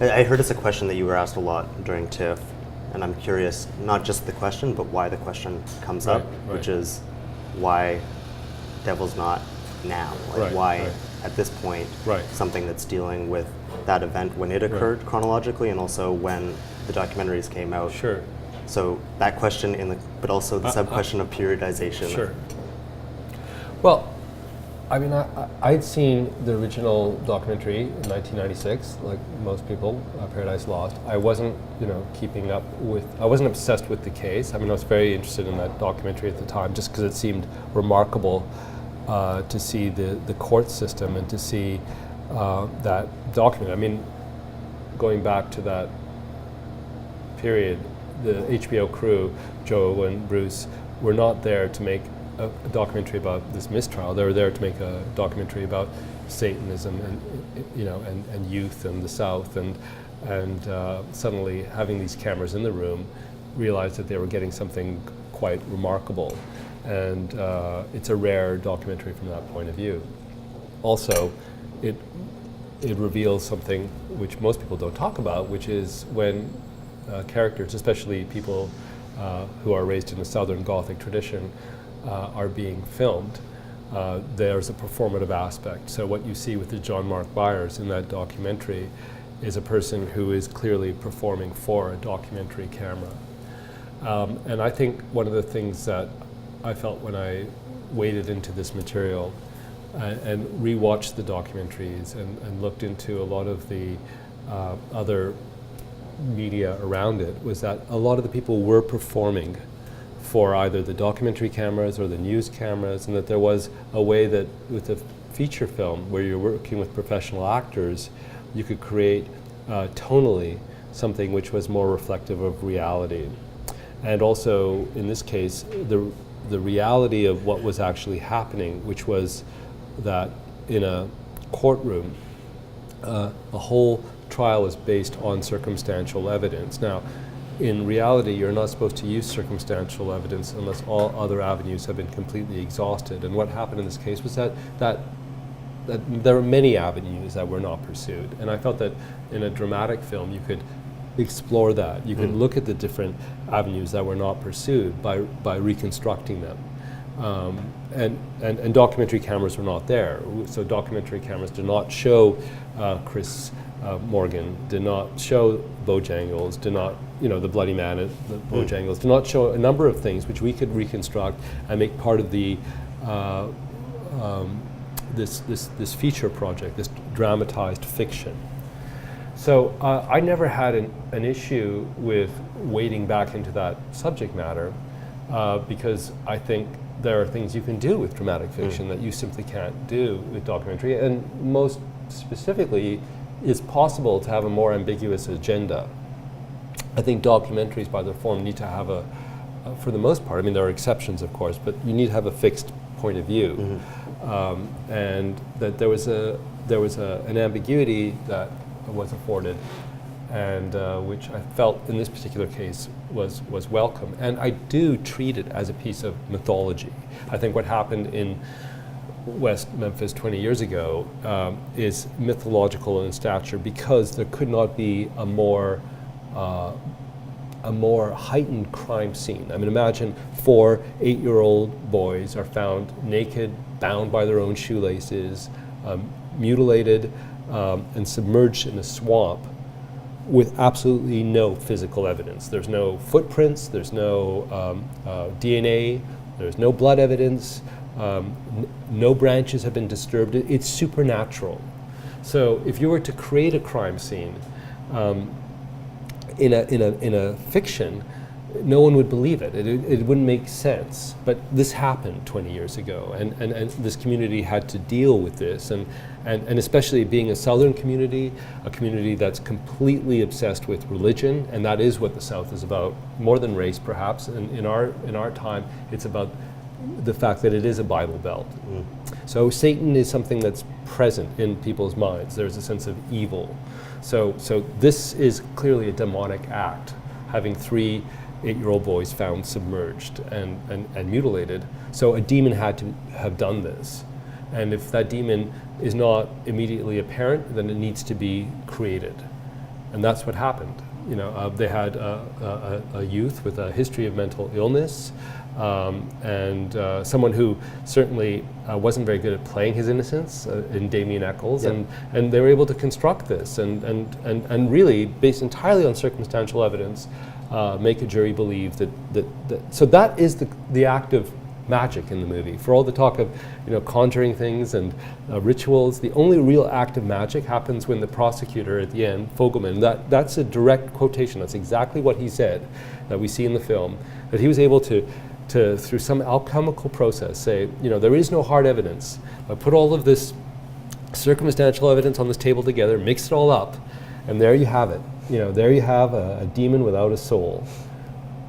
I heard it's a question that you were asked a lot during TIFF, and I'm curious, not just the question, but why the question comes up, which is why Devil's Not now? Like why at this point something that's dealing with that event when it occurred chronologically, and also when the documentaries came out. Sure. So that question but also the sub-question of periodization. Sure. Well, I mean, I'd seen the original documentary in 1996, like most people, Paradise Lost. I wasn't, I wasn't obsessed with the case. I mean, I was very interested in that documentary at the time, just because it seemed remarkable to see the court system and to see that document. I mean, going back to that period, the HBO crew, Joe and Bruce, were not there to make a documentary about this mistrial. They were there to make a documentary about Satanism and youth and the South, and suddenly having these cameras in the room, realized that they were getting something quite remarkable, and it's a rare documentary from that point of view. Also, it reveals something which most people don't talk about, which is when characters, especially people who are raised in the Southern Gothic tradition, are being filmed, there's a performative aspect. So what you see with the John Mark Byers in that documentary is a person who is clearly performing for a documentary camera. And I think one of the things that I felt when I waded into this material and rewatched the documentaries and looked into a lot of the other media around it, was that a lot of the people were performing for either the documentary cameras or the news cameras, and that there was a way that with a feature film where you're working with professional actors, you could create tonally something which was more reflective of reality. And also, in this case, the reality of what was actually happening, which was that in a courtroom, the whole trial is based on circumstantial evidence. Now, in reality, you're not supposed to use circumstantial evidence unless all other avenues have been completely exhausted. And what happened in this case was that there were many avenues that were not pursued. And I felt that in a dramatic film, you could explore that. You could look at the different avenues that were not pursued by reconstructing them. And documentary cameras were not there. So documentary cameras did not show Chris Morgan, did not show Bojangles, did not, the Bloody Man at the Bojangles, did not show a number of things which we could reconstruct and make part of the this feature project, this dramatized fiction. So I never had an issue with wading back into that subject matter because I think there are things you can do with dramatic fiction that you simply can't do with documentary, and most specifically, it's possible to have a more ambiguous agenda. I think documentaries by their form need to have for the most part, I mean there are exceptions of course, but you need to have a fixed point of view. And that there was an ambiguity that was afforded, and which I felt in this particular case was welcome. And I do treat it as a piece of mythology. I think what happened in West Memphis 20 years ago is mythological in stature, because there could not be a more heightened crime scene. I mean, imagine 4 8-year-old boys are found naked, bound by their own shoelaces, mutilated, and submerged in a swamp with absolutely no physical evidence. There's no footprints, there's no DNA, there's no blood evidence, no branches have been disturbed. It's supernatural. So if you were to create a crime scene in a fiction, no one would believe it. It wouldn't make sense. But this happened 20 years ago, and this community had to deal with this, and especially being a Southern community, a community that's completely obsessed with religion, and that is what the South is about, more than race perhaps. And in our time, it's about the fact that it is a Bible Belt. So Satan is something that's present in people's minds. There's a sense of evil. So this is clearly a demonic act, having 3 8-year-old boys found submerged and mutilated. So a demon had to have done this. And if that demon is not immediately apparent, then it needs to be created. And that's what happened. They had a youth with a history of mental illness, and someone who certainly wasn't very good at playing his innocence in Damien Eccles, Yep. and they were able to construct this and really, based entirely on circumstantial evidence, make a jury believe that so that is the act of magic in the movie. For all the talk of conjuring things and rituals, the only real act of magic happens when the prosecutor at the end, Fogelman, that's a direct quotation, that's exactly what he said that we see in the film, that he was able to through some alchemical process say, there is no hard evidence, but put all of this circumstantial evidence on this table together, mix it all up, and there you have it. There you have a demon without a soul.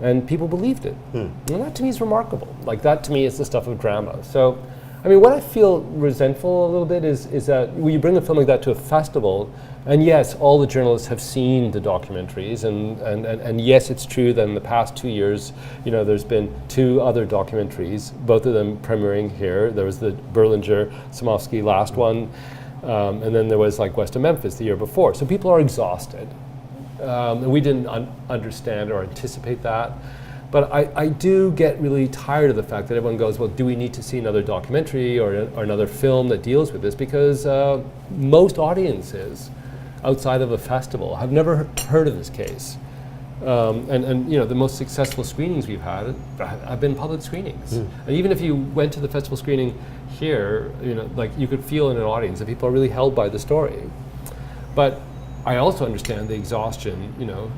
And people believed it. And that to me is remarkable. Like, that to me is the stuff of drama. So, I mean, what I feel resentful a little bit is that when you bring a film like that to a festival, and yes, all the journalists have seen the documentaries, and yes, it's true that in the past 2 years, there's been 2 other documentaries, both of them premiering here. There was the Berlinger-Samofsky last one, and then there was like West of Memphis the year before. So people are exhausted. And we didn't understand or anticipate that. But I do get really tired of the fact that everyone goes, well, do we need to see another documentary or another film that deals with this? Because most audiences outside of a festival have never heard of this case. And the most successful screenings we've had have been public screenings. And even if you went to the festival screening here, like, you could feel in an audience that people are really held by the story. But I also understand the exhaustion,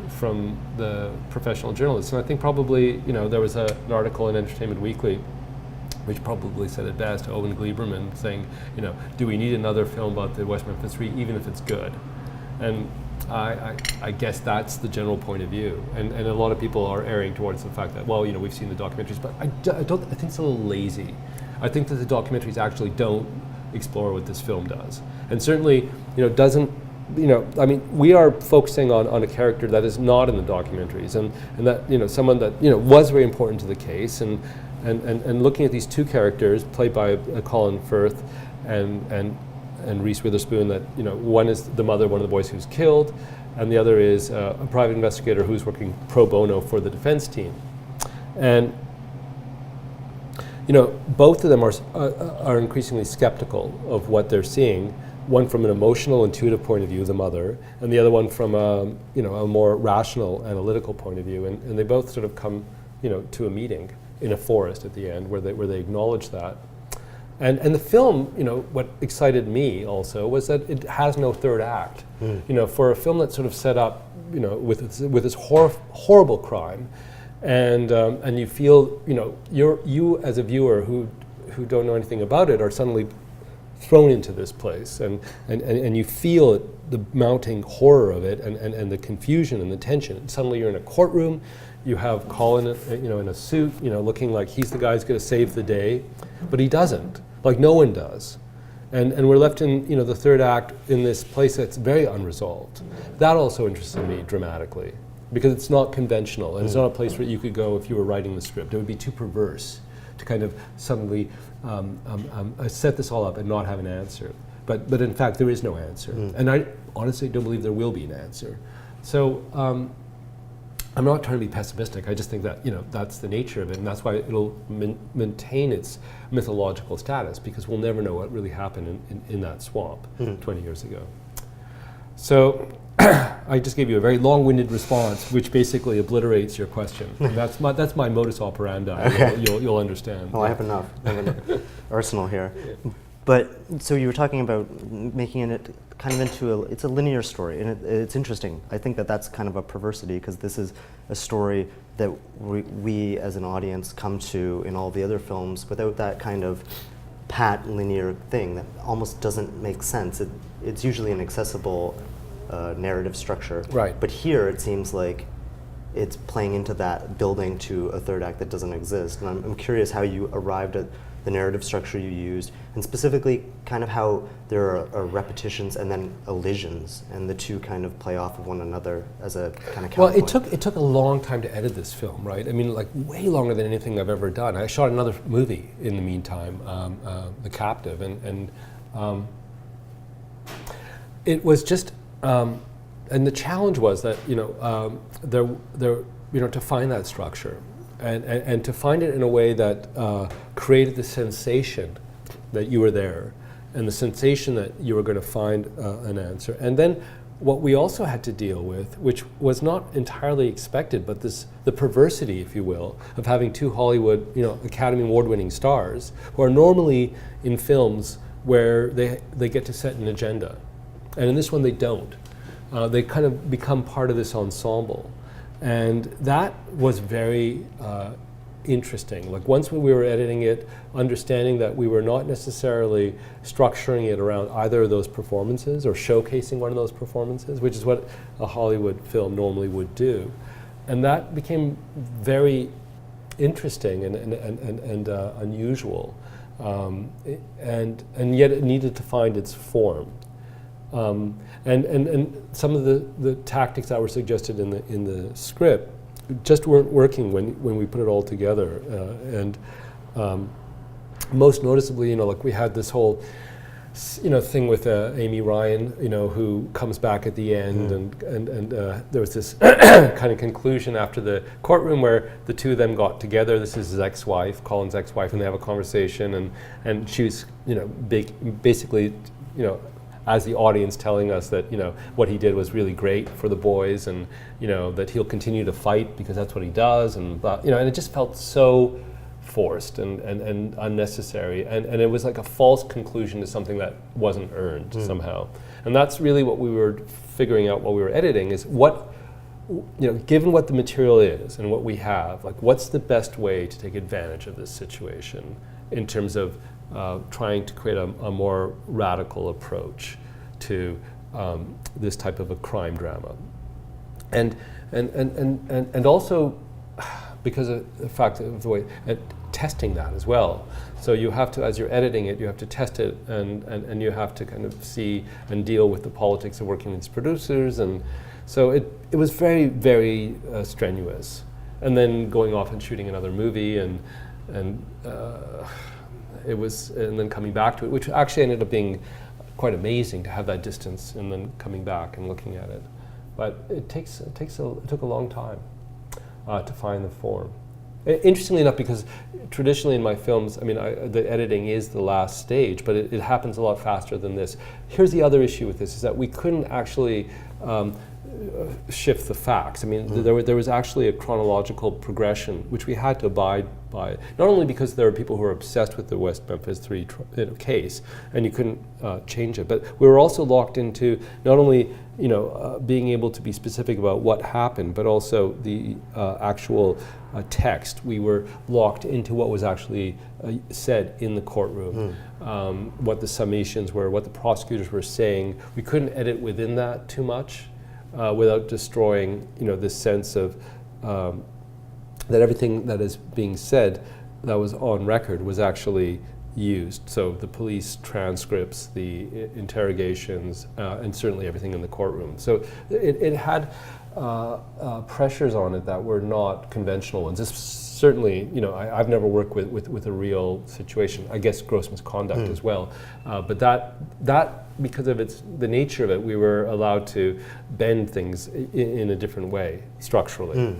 from the professional journalists. And I think probably, there was an article in Entertainment Weekly which probably said it best, Owen Gleiberman saying, do we need another film about the West Memphis 3, even if it's good? And I guess that's the general point of view. And a lot of people are erring towards the fact that, well, we've seen the documentaries, but I think it's a little lazy. I think that the documentaries actually don't explore what this film does. And certainly, doesn't, we are focusing on a character that is not in the documentaries, and that, someone that, was very important to the case, and looking at these 2 characters played by Colin Firth and Reece Witherspoon, that, one is the mother of one of the boys who's killed, and the other is a private investigator who's working pro bono for the defense team. And, both of them are increasingly skeptical of what they're seeing. One from an emotional, intuitive point of view, the mother, and the other one from a more rational, analytical point of view. And they both sort of come, to a meeting in a forest at the end where they acknowledge that. And the film, what excited me also was that it has no third act. For a film that's sort of set up, with this horrible crime, and you feel, you as a viewer who don't know anything about it are suddenly thrown into this place, and you feel the mounting horror of it, and the confusion and the tension. And suddenly you're in a courtroom, you have Colin, in a suit, looking like he's the guy who's going to save the day, but he doesn't. Like, no one does. And we're left in, the third act in this place that's very unresolved. That also interested me dramatically, because it's not conventional, and it's not a place where you could go if you were writing the script. It would be too perverse to kind of suddenly set this all up and not have an answer. But in fact, there is no answer. And I honestly don't believe there will be an answer. So I'm not trying to be pessimistic. I just think that, that's the nature of it, and that's why it'll maintain its mythological status, because we'll never know what really happened in that swamp 20 years ago. So I just gave you a very long-winded response, which basically obliterates your question. And that's my modus operandi. Okay. You'll understand. Well, I have enough arsenal here. But so you were talking about making it kind of into it's a linear story, and it's interesting. I think that's kind of a perversity, because this is a story that we as an audience come to in all the other films without that kind of pat linear thing that almost doesn't make sense. It's usually an accessible narrative structure. Right. But here it seems like it's playing into that, building to a third act that doesn't exist. And I'm curious how you arrived at the narrative structure you used, and specifically kind of how there are repetitions and then elisions, and the two kind of play off of one another as a kind of counterpoint. Well, it took a long time to edit this film, right? I mean, like way longer than anything I've ever done. I shot another movie in the meantime, The Captive, and it was just, and the challenge was that to find that structure, and to find it in a way that created the sensation that you were there, and the sensation that you were going to find an answer. And then what we also had to deal with, which was not entirely expected, but the perversity, if you will, of having two Hollywood, Academy Award-winning stars who are normally in films where they get to set an agenda, and in this one they don't. They kind of become part of this ensemble, and that was very interesting. Like once when we were editing it, understanding that we were not necessarily structuring it around either of those performances or showcasing one of those performances, which is what a Hollywood film normally would do. And that became very interesting and unusual. And yet it needed to find its form. And some of the tactics that were suggested in the script just weren't working when we put it all together. And most noticeably, like we had this whole thing with Amy Ryan, who comes back at the end, and there was this kind of conclusion after the courtroom where the two of them got together. This is his ex-wife, Colin's ex-wife, and they have a conversation, and she's basically as the audience telling us that what he did was really great for the boys, and that he'll continue to fight because that's what he does, and and it just felt so forced and unnecessary, and it was like a false conclusion to something that wasn't earned somehow. And that's really what we were figuring out while we were editing, is what, given what the material is and what we have, like what's the best way to take advantage of this situation in terms of trying to create a more radical approach to this type of a crime drama, and also because of the fact of the way testing that as well. So you have to, as you're editing it, you have to test it, and you have to kind of see and deal with the politics of working with these producers, and so it was very, very strenuous. And then going off and shooting another movie, and then coming back to it, which actually ended up being quite amazing to have that distance, and then coming back and looking at it. But it took a long time to find the form. Interestingly enough, because traditionally in my films, the editing is the last stage, but it happens a lot faster than this. Here's the other issue with this, is that we couldn't actually shift the facts. There was actually a chronological progression which we had to abide by, not only because there are people who are obsessed with the West Memphis 3 case, and you couldn't change it, but we were also locked into not only being able to be specific about what happened, but also the actual text. We were locked into what was actually said in the courtroom, what the summations were, what the prosecutors were saying. We couldn't edit within that too much without destroying this sense of that everything that is being said that was on record was actually used. So the police transcripts, the interrogations, and certainly everything in the courtroom. So it had pressures on it that were not conventional ones. This certainly, I've never worked with a real situation. I guess gross misconduct as well. But that because of the nature of it, we were allowed to bend things in a different way structurally.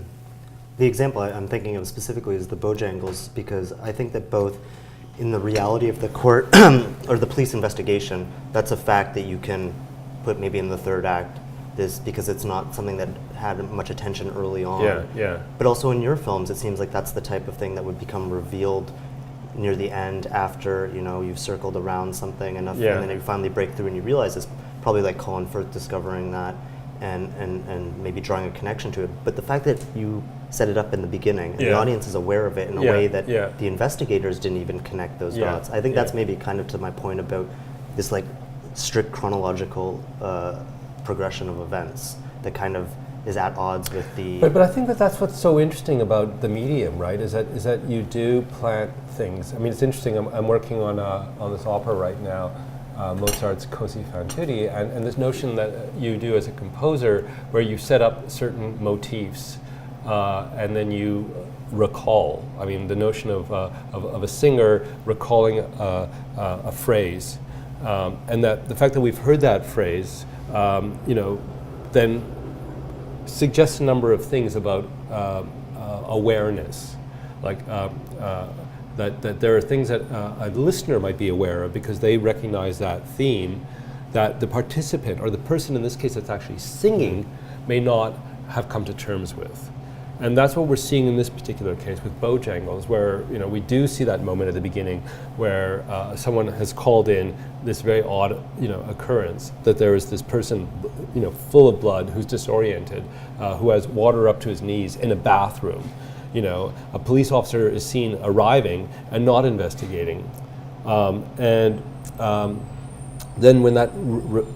The example I'm thinking of specifically is the Bojangles, because I think that both in the reality of the court or the police investigation, that's a fact that you can put maybe in the third act, because it's not something that had much attention early on. Yeah. But also in your films, it seems like that's the type of thing that would become revealed near the end, after you've circled around something enough, and then you finally break through and you realize it's probably like Colin Firth discovering that and maybe drawing a connection to it. But the fact that you set it up in the beginning, and the audience is aware of it in a way that the investigators didn't even connect those dots. I think that's maybe kind of to my point about this like strict chronological progression of events that kind of is at odds with the... But I think that's what's so interesting about the medium, right? Is that you do plant things. It's interesting. I'm working on this opera right now, Mozart's Così fan tutti, and this notion that you do as a composer, where you set up certain motifs and then you recall. The notion of a singer recalling a phrase, and that the fact that we've heard that phrase, then suggests a number of things about awareness, like that there are things that a listener might be aware of because they recognize that theme, that the participant, or the person in this case that's actually singing, may not have come to terms with. And that's what we're seeing in this particular case with Bojangles, where we do see that moment at the beginning where someone has called in this very odd occurrence, that there is this person full of blood who's disoriented, who has water up to his knees in a bathroom. A police officer is seen arriving and not investigating, then when that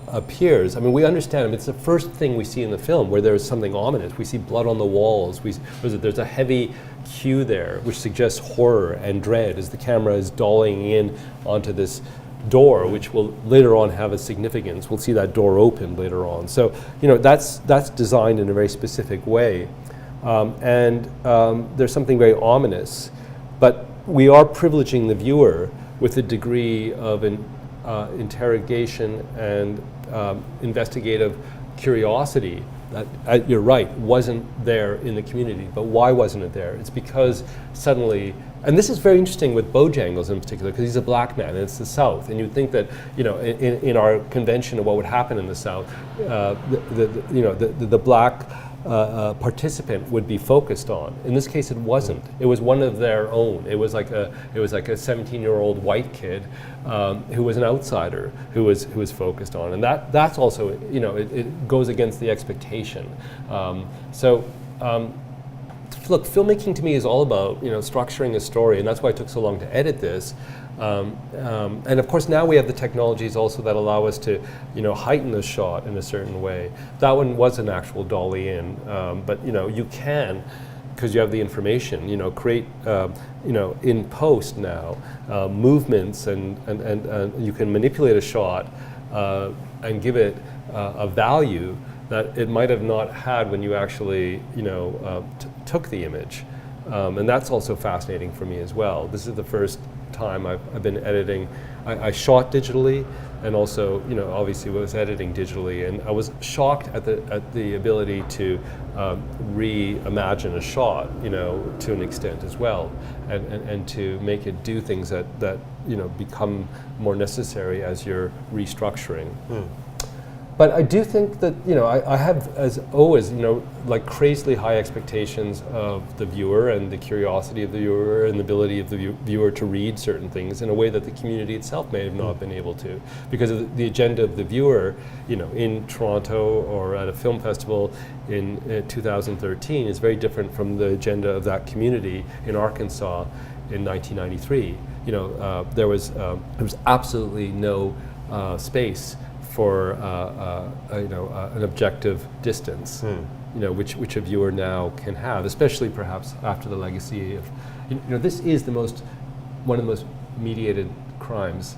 appears, we understand. It's the first thing we see in the film where there's something ominous. We see blood on the walls. There's a heavy cue there, which suggests horror and dread as the camera is dollying in onto this door, which will later on have a significance. We'll see that door open later on. So that's designed in a very specific way, there's something very ominous, but we are privileging the viewer with a degree of interrogation and investigative curiosity that, you're right, wasn't there in the community. But why wasn't it there? It's because suddenly, and this is very interesting with Bojangles in particular, because he's a black man and it's the South, and you'd think that in our convention of what would happen in the South, the black participant would be focused on. In this case, it wasn't. It was one of their own. It was like a 17-year-old white kid who was an outsider who was focused on, and that's also it goes against the expectation. Look, filmmaking to me is all about structuring a story, and that's why it took so long to edit this. And of course now we have the technologies also that allow us to heighten the shot in a certain way. That one was an actual dolly in, but you can, because you have the information, create in post now movements and you can manipulate a shot and give it a value that it might have not had when you actually took the image, and that's also fascinating for me as well. This is the first time I've been editing. I shot digitally, and also obviously was editing digitally, and I was shocked at the ability to reimagine a shot to an extent as well, and to make it do things that become more necessary as you're restructuring. But I do think that I have, as always, like crazily high expectations of the viewer and the curiosity of the viewer and the ability of the viewer to read certain things in a way that the community itself may have not been able to, because of the agenda of the viewer, in Toronto or at a film festival in 2013 is very different from the agenda of that community in Arkansas in 1993. There was absolutely no space for an objective distance, which a viewer now can have, especially perhaps after the legacy of, this is one of the most mediated crimes,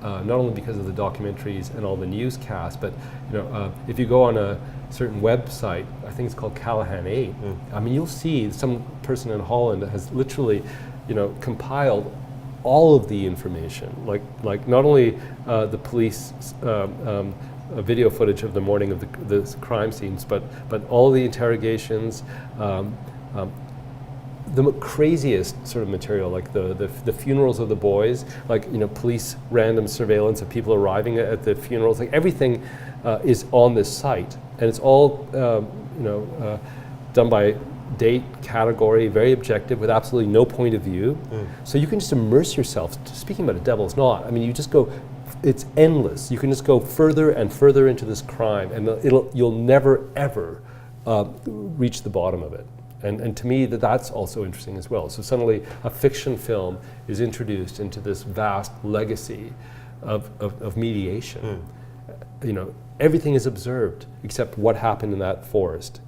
not only because of the documentaries and all the newscasts, but if you go on a certain website, I think it's called Callahan 8, you'll see some person in Holland that has literally, compiled all of the information, like not only the police video footage of the morning of the crime scenes, but all the interrogations, the craziest sort of material, like the funerals of the boys, police random surveillance of people arriving at the funerals, everything is on this site, and it's all done by date, category, very objective, with absolutely no point of view. So you can just immerse yourself. Speaking about A Devil's Knot, you just go, it's endless. You can just go further and further into this crime, and you'll never ever reach the bottom of it. And to me, that's also interesting as well. So suddenly a fiction film is introduced into this vast legacy of mediation. Everything is observed except what happened in that forest,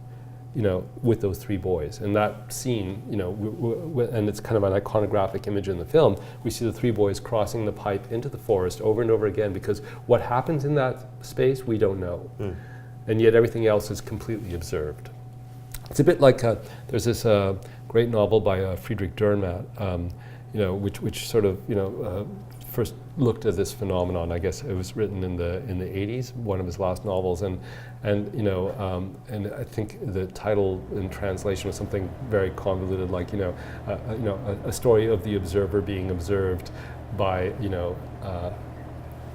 with those three boys. And that scene, and it's kind of an iconographic image in the film, we see the three boys crossing the pipe into the forest over and over again, because what happens in that space, we don't know. And yet everything else is completely observed. It's a bit like, there's this great novel by Friedrich Dürrenmatt, which sort of, first looked at this phenomenon, I guess it was written in the 80s, one of his last novels, and I think the title in translation was something very convoluted, like a story of the observer being observed by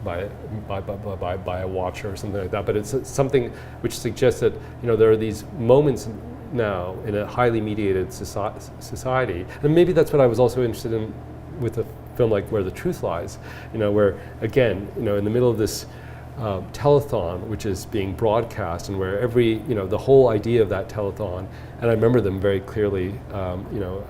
by a watcher or something like that. But it's something which suggests that there are these moments now in a highly mediated society, and maybe that's what I was also interested in with a film like Where the Truth Lies, where again, in the middle of this telethon, which is being broadcast, and where the whole idea of that telethon, and I remember them very clearly,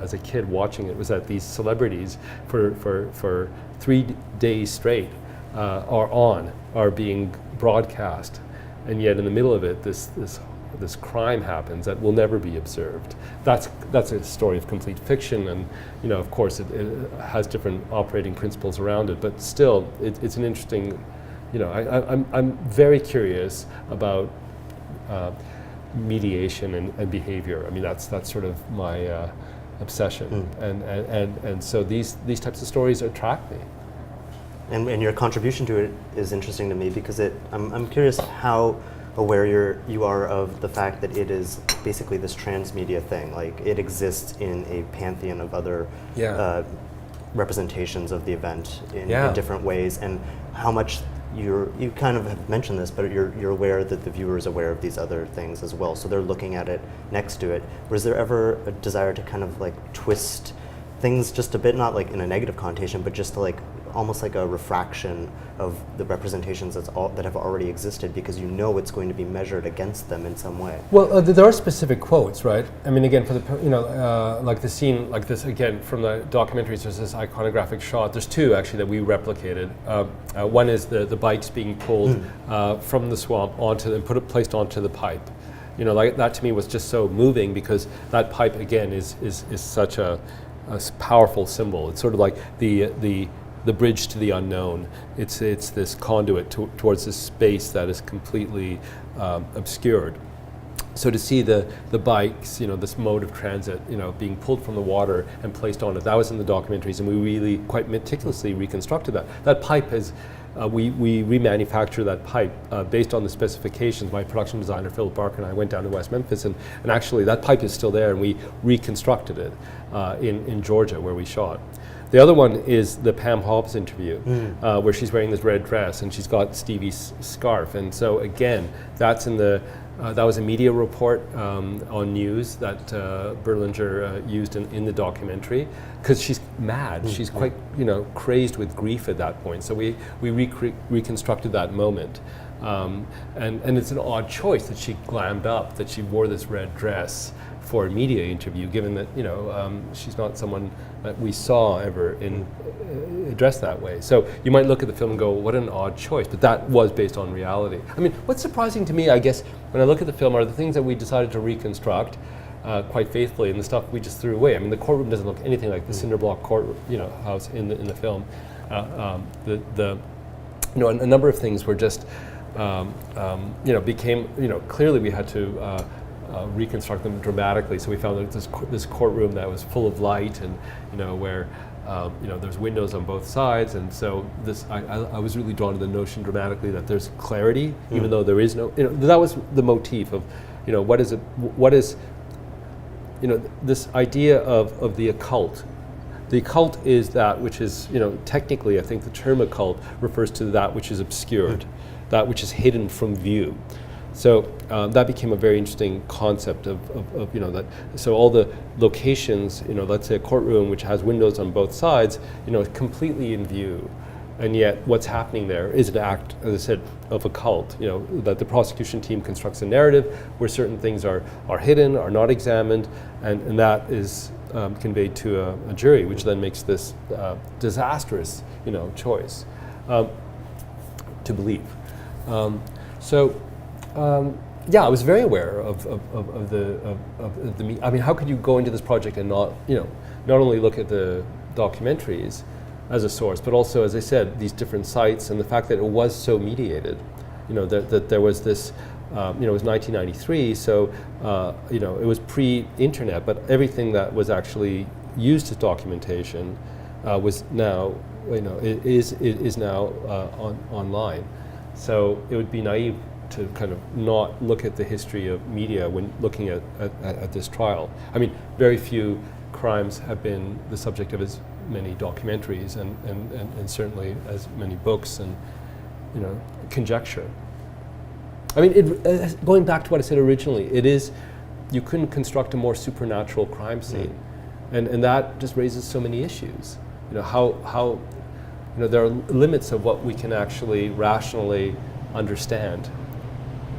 as a kid watching it, was that these celebrities for 3 days straight are being broadcast, and yet in the middle of it, this crime happens that will never be observed. That's a story of complete fiction, and of course it has different operating principles around it, but still it's an interesting. I'm very curious about mediation and behavior. I mean that's sort of my obsession, and so these types of stories attract me. And your contribution to it is interesting to me because I'm curious how aware you are of the fact that it is basically this transmedia thing. Like it exists in a pantheon of other representations of the event in different ways, and how much you kind of have mentioned this, but you're aware that the viewer is aware of these other things as well. So they're looking at it next to it. Was there ever a desire to kind of like twist things just a bit, not like in a negative connotation, but just to like almost like a refraction of the representations that have already existed, because it's going to be measured against them in some way? Well, there are specific quotes, right? I mean, again, for the like the scene like this again from the documentaries, there's this iconographic shot. There's two actually that we replicated. One is the bikes being pulled from the swamp placed onto the pipe. Like that to me was just so moving, because that pipe again is such a powerful symbol. It's sort of like the bridge to the unknown. It's this conduit towards this space that is completely obscured. So to see the bikes, this mode of transit, being pulled from the water and placed on it, that was in the documentaries, and we really quite meticulously reconstructed that. That pipe is, we remanufactured that pipe based on the specifications. My production designer, Philip Barker, and I went down to West Memphis, and actually that pipe is still there, and we reconstructed it in Georgia where we shot. The other one is the Pam Hobbs interview, where she's wearing this red dress and she's got Stevie's scarf. And so again, that's in that was a media report on news that Berlinger used in the documentary, because she's mad. She's quite crazed with grief at that point. So we reconstructed that moment. And it's an odd choice that she glammed up, that she wore this red dress for a media interview, given that she's not someone that we saw ever dressed that way. So you might look at the film and go, what an odd choice, but that was based on reality. I mean, what's surprising to me, I guess, when I look at the film, are the things that we decided to reconstruct quite faithfully, and the stuff we just threw away. I mean, the courtroom doesn't look anything like the cinder block court house in the film. A number of things were just became clearly we had to reconstruct them dramatically. So we found that this courtroom that was full of light, and where there's windows on both sides, and so I was really drawn to the notion dramatically that there's clarity, even though there is no. That was the motif of, what is this idea of the occult. The occult is that which is, technically, I think the term occult refers to that which is obscured, that which is hidden from view. So that became a very interesting concept of that. So all the locations, let's say a courtroom which has windows on both sides, completely in view, and yet what's happening there is an act, as I said, of a cult. That the prosecution team constructs a narrative where certain things are hidden, are not examined, and that is conveyed to a jury, which then makes this disastrous, choice to believe. I was very aware of the. I mean, how could you go into this project and not only look at the documentaries as a source, but also, as I said, these different sites, and the fact that it was so mediated. That there was this. It was 1993, so it was pre-internet, but everything that was actually used as documentation was now it is now online. So it would be naive to kind of not look at the history of media when looking at this trial. I mean, very few crimes have been the subject of as many documentaries and certainly as many books and conjecture. I mean, going back to what I said originally, you couldn't construct a more supernatural crime scene, and that just raises so many issues. How there are limits of what we can actually rationally understand,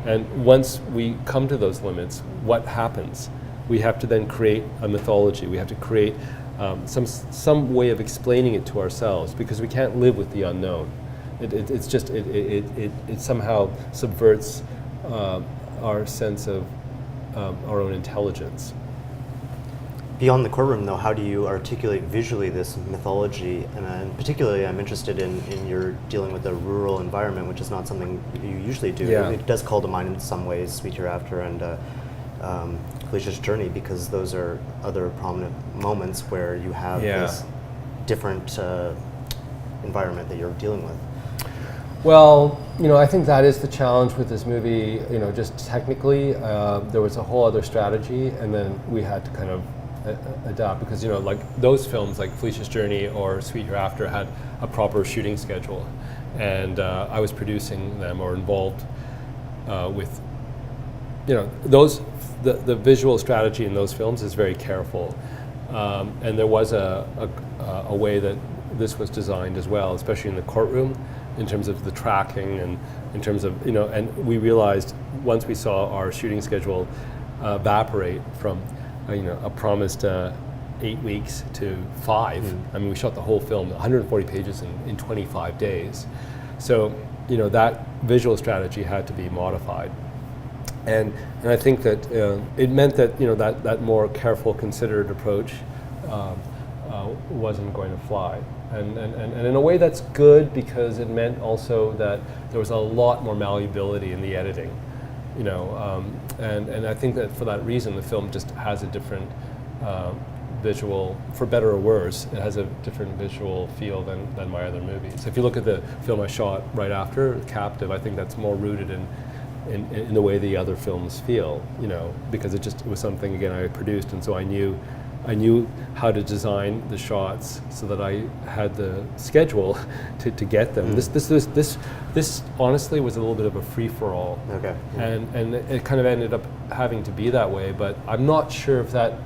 and once we come to those limits, what happens? We have to then create a mythology. We have to create some way of explaining it to ourselves, because we can't live with the unknown. It somehow subverts our sense of our own intelligence. Beyond the courtroom, though, how do you articulate visually this mythology? And particularly, I'm interested in your dealing with the rural environment, which is not something you usually do. Yeah. It does call to mind in some ways Sweet Hereafter and Felicia's Journey, because those are other prominent moments where you have this different environment that you're dealing with. Well, I think that is the challenge with this movie. Just technically, there was a whole other strategy, and then we had to kind of adapt, because like those films, like Felicia's Journey or Sweet Hereafter, had a proper shooting schedule, and I was producing them or involved with. The visual strategy in those films is very careful, and there was a way that this was designed as well, especially in the courtroom, in terms of the tracking and in terms of, and we realized once we saw our shooting schedule evaporate from, a promised 8 weeks to 5. I mean, we shot the whole film, 140 pages in 25 days. So, that visual strategy had to be modified. And I think that it meant that, that more careful, considered approach wasn't going to fly. And in a way that's good, because it meant also that there was a lot more malleability in the editing, and I think that for that reason the film just has a different visual, for better or worse, it has a different visual feel than my other movies. If you look at the film I shot right after, Captive, I think that's more rooted in the way the other films feel, because it was something, again, I produced, and so I knew how to design the shots so that I had the schedule to get them. This honestly was a little bit of a free-for-all. Okay. Yeah. And it kind of ended up having to be that way, but I'm not sure if that,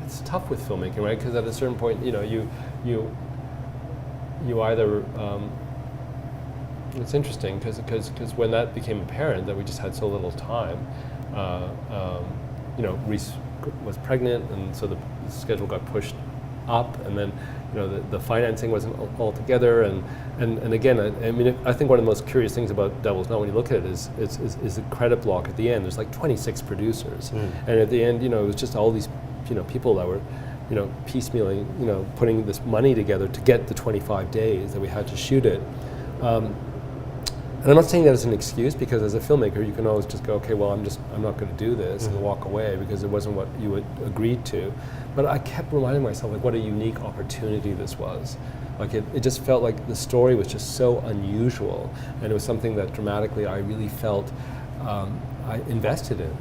it's tough with filmmaking, right? Because at a certain point, you either, it's interesting because when that became apparent that we just had so little time, Reece was pregnant, and so the schedule got pushed up, and then the financing wasn't all together, and again, I mean, I think one of the most curious things about Devil's Knot, when you look at it, is the credit block at the end. There's like 26 producers, and at the end, it was just all these people that were piecemealing, putting this money together to get the 25 days that we had to shoot it. And I'm not saying that as an excuse, because as a filmmaker, you can always just go, okay, well, I'm not going to do this, and walk away because it wasn't what you had agreed to. But I kept reminding myself, like, what a unique opportunity this was. Like, it just felt like the story was just so unusual, and it was something that dramatically I really felt I invested in.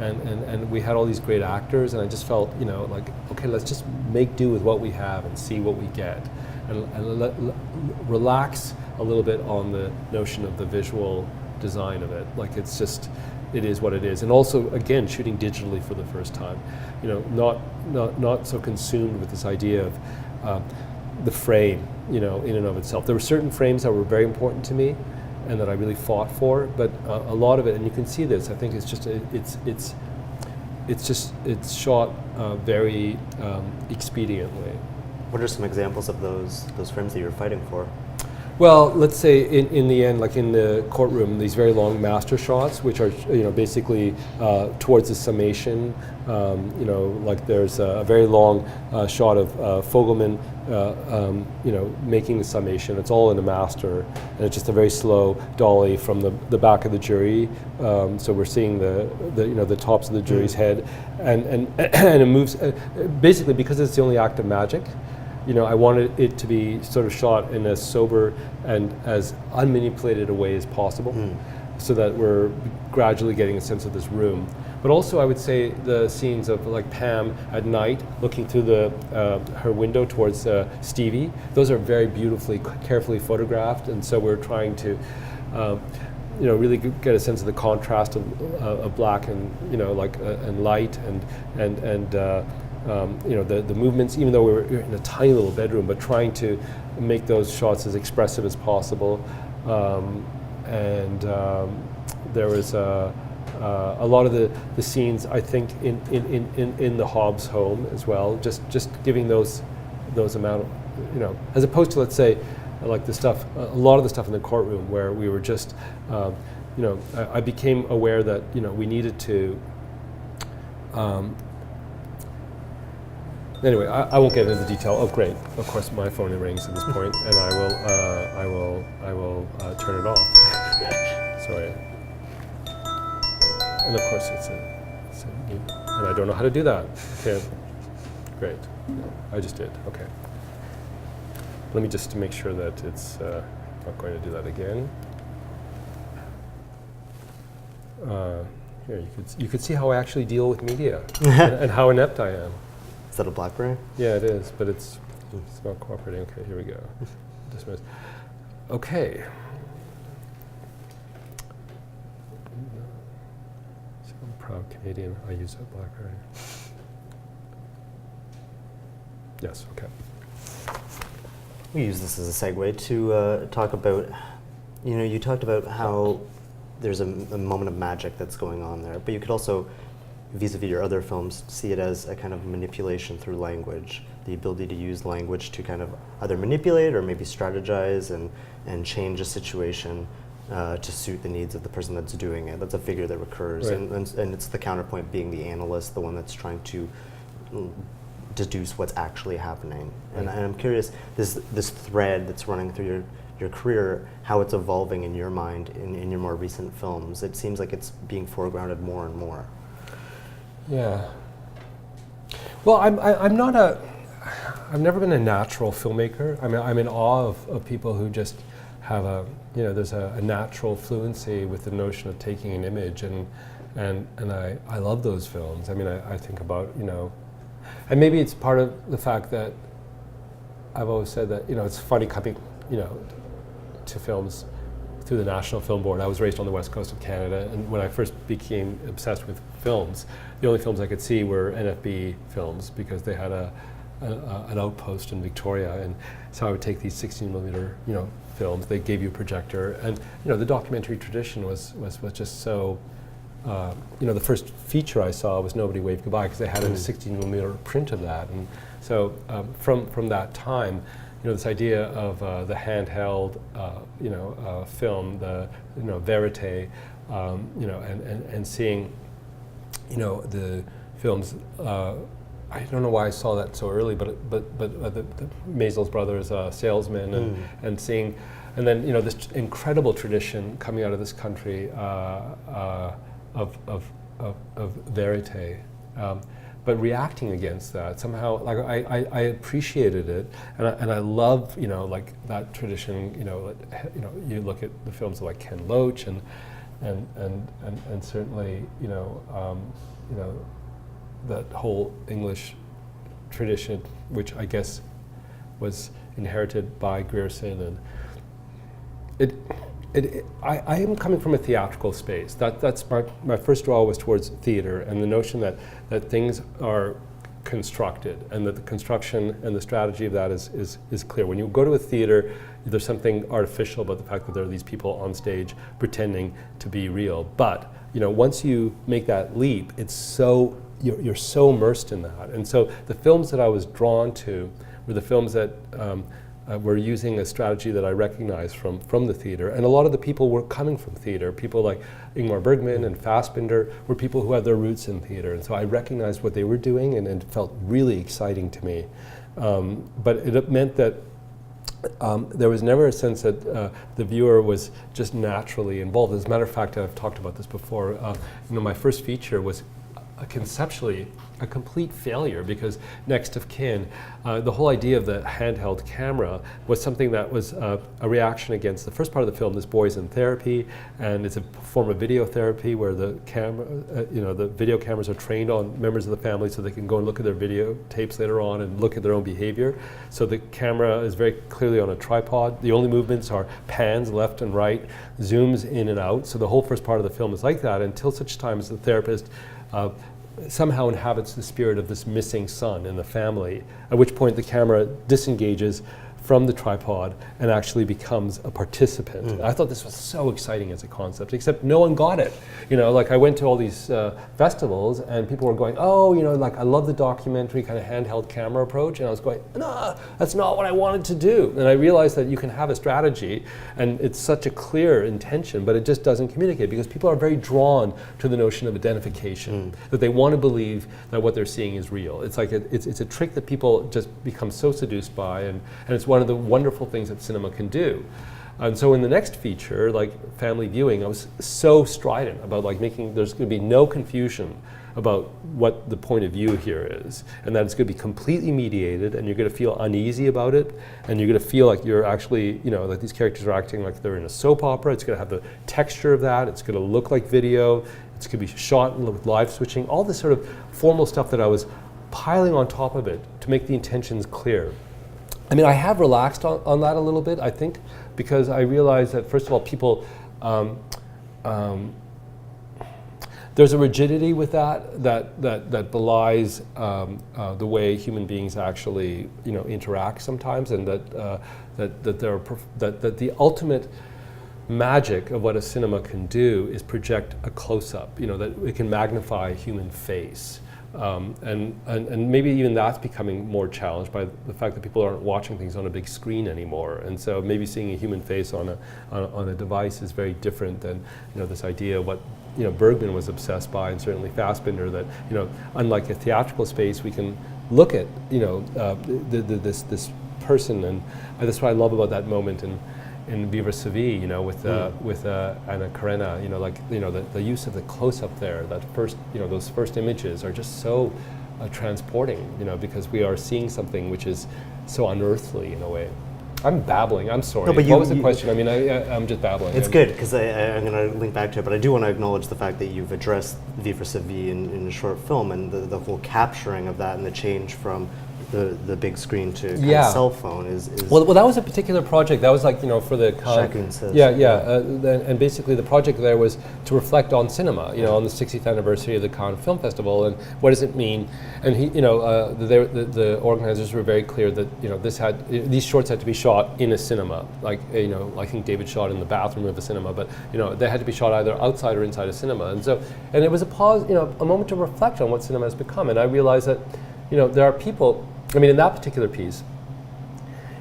And we had all these great actors, and I just felt, like, okay, let's just make do with what we have and see what we get, and relax a little bit on the notion of the visual design of it. Like, it is what it is. And also, again, shooting digitally for the first time, not so consumed with this idea of the frame, in and of itself. There were certain frames that were very important to me and that I really fought for, but a lot of it, and you can see this, I think it's just, it's shot very expediently. What are some examples of those frames that you're fighting for? Well, let's say in the end, like in the courtroom, these very long master shots, which are basically towards the summation. Like there's a very long shot of Fogelman making the summation. It's all in a master, and it's just a very slow dolly from the back of the jury. So we're seeing the tops of the jury's head, and it moves basically because it's the only act of magic. I wanted it to be sort of shot in as sober and as unmanipulated a way as possible, so that we're gradually getting a sense of this room. But also, I would say the scenes of like Pam at night looking through her window towards Stevie, those are very beautifully, carefully photographed, and so we're trying to really get a sense of the contrast of black and and light and the movements, even though we were in a tiny little bedroom, but trying to make those shots as expressive as possible. There was a lot of the scenes, I think, in the Hobbs home as well, just giving those amount of, as opposed to, let's say, like a lot of the stuff in the courtroom where we were just, I became aware that, we needed to, anyway, I won't get into the detail. Oh, great! Of course, my phone rings at this point, and I will turn it off. Sorry. And of course, and I don't know how to do that. Okay, great. I just did. Okay. Let me just make sure that it's not going to do that again. Here, you could see how I actually deal with media and how inept I am. Is that a BlackBerry? Yeah, it is, but it's not cooperating. Okay, here we go. Dismiss. Okay. So I'm a proud Canadian. I use a BlackBerry. Yes. Okay. We use this as a segue to talk about. You talked about how there's a moment of magic that's going on there, but you could also, vis-a-vis your other films, see it as a kind of manipulation through language, the ability to use language to kind of either manipulate or maybe strategize and change a situation to suit the needs of the person that's doing it. That's a figure that recurs, right. and it's the counterpoint being the analyst, the one that's trying to deduce what's actually happening. Right. And I'm curious, this thread that's running through your career, how it's evolving in your mind in your more recent films. It seems like it's being foregrounded more and more. Yeah. Well, I've never been a natural filmmaker. I mean, I'm in awe of people who just have there's a natural fluency with the notion of taking an image, and I love those films. I mean, I think about, and maybe it's part of the fact that I've always said that, it's funny coming, to films through the National Film Board. I was raised on the west coast of Canada, and when I first became obsessed with films, the only films I could see were NFB films because they had an outpost in Victoria, and so I would take these 16mm, films. They gave you a projector, and the documentary tradition was just so. The first feature I saw was Nobody Waved Goodbye because they had a 16mm print of that, and so from that time. This idea of the handheld, film, the verite, and seeing, the films. I don't know why I saw that so early, but the Maisels brothers, Salesmen, and seeing, and then this incredible tradition coming out of this country of verite. But reacting against that somehow, like I appreciated it, and I love like that tradition. You look at the films of like Ken Loach and certainly that whole English tradition, which I guess was inherited by Grierson, and I am coming from a theatrical space. That's my first draw was towards theater and the notion that things are constructed and that the construction and the strategy of that is clear. When you go to a theater, there's something artificial about the fact that there are these people on stage pretending to be real. But once you make that leap, it's so you're so immersed in that. And so the films that I was drawn to were the films that were using a strategy that I recognized from the theater. And a lot of the people were coming from theater. People like Ingmar Bergman and Fassbinder were people who had their roots in theater. And so I recognized what they were doing, and it felt really exciting to me. But it meant that there was never a sense that the viewer was just naturally involved. As a matter of fact, I've talked about this before. My first feature was conceptually a complete failure because Next of Kin, the whole idea of the handheld camera was something that was a reaction against the first part of the film, this boy's in therapy, and it's a form of video therapy where the camera, the video cameras are trained on members of the family so they can go and look at their video tapes later on and look at their own behavior. So the camera is very clearly on a tripod. The only movements are pans left and right, zooms in and out. So the whole first part of the film is like that until such time as the therapist somehow inhabits the spirit of this missing son in the family, at which point the camera disengages from the tripod and actually becomes a participant. I thought this was so exciting as a concept, except no one got it. Like I went to all these festivals and people were going, oh, like I love the documentary kind of handheld camera approach, and I was going, no, that's not what I wanted to do. And I realized that you can have a strategy and it's such a clear intention, but it just doesn't communicate because people are very drawn to the notion of identification, that they want to believe that what they're seeing is real. It's like it's a trick that people just become so seduced by, and it's one of the wonderful things that cinema can do. And so in the next feature, like family viewing, I was so strident about like there's going to be no confusion about what the point of view here is, and that it's going to be completely mediated, and you're going to feel uneasy about it, and you're going to feel like you're actually, like these characters are acting like they're in a soap opera. It's going to have the texture of that. It's going to look like video. It's going to be shot with live switching, all this sort of formal stuff that I was piling on top of it to make the intentions clear. I mean, I have relaxed on that a little bit, I think, because I realized that, first of all, people, there's a rigidity with that belies the way human beings actually, interact sometimes, and that the ultimate magic of what a cinema can do is project a close-up, that it can magnify a human face. And maybe even that's becoming more challenged by the fact that people aren't watching things on a big screen anymore, and so maybe seeing a human face on a device is very different than this idea of what Bergman was obsessed by, and certainly Fassbinder, that unlike a theatrical space, we can look at this person, and that's what I love about that moment in Vivre sa vie, with Anna Karenina, the use of the close-up there, that first, those first images are just so transporting, because we are seeing something which is so unearthly in a way. I'm babbling, I'm sorry. No, but what was the question? I mean, I'm just babbling. It's good, because I'm going to link back to it, but I do want to acknowledge the fact that you've addressed Vivre sa vie in a short film, and the whole capturing of that and the change from the big screen to kind of cell phone is well, that was a particular project. That was like for the Chacun says. And basically the project there was to reflect on cinema, on the 60th anniversary of the Cannes Film Festival, and what does it mean? And the organizers were very clear that these shorts had to be shot in a cinema. Like I think David shot in the bathroom of a cinema, but they had to be shot either outside or inside a cinema. And it was a pause, a moment to reflect on what cinema has become. And I realized that there are people. I mean, in that particular piece,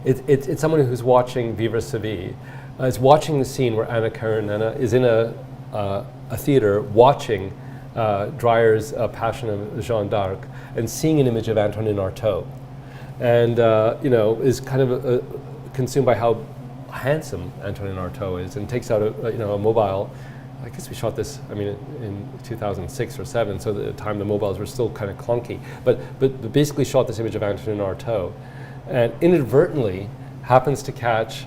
it's someone who's watching Vivre sa vie, is watching the scene where Anna Karenina is in a theater watching Dreyer's Passion of Jeanne d'Arc and seeing an image of Antonin Artaud, and is kind of consumed by how handsome Antonin Artaud is, and takes out a mobile. I guess we shot this, in 2006 or 7, so at the time the mobiles were still kind of clunky. But basically shot this image of Antonin Artaud, and inadvertently happens to catch,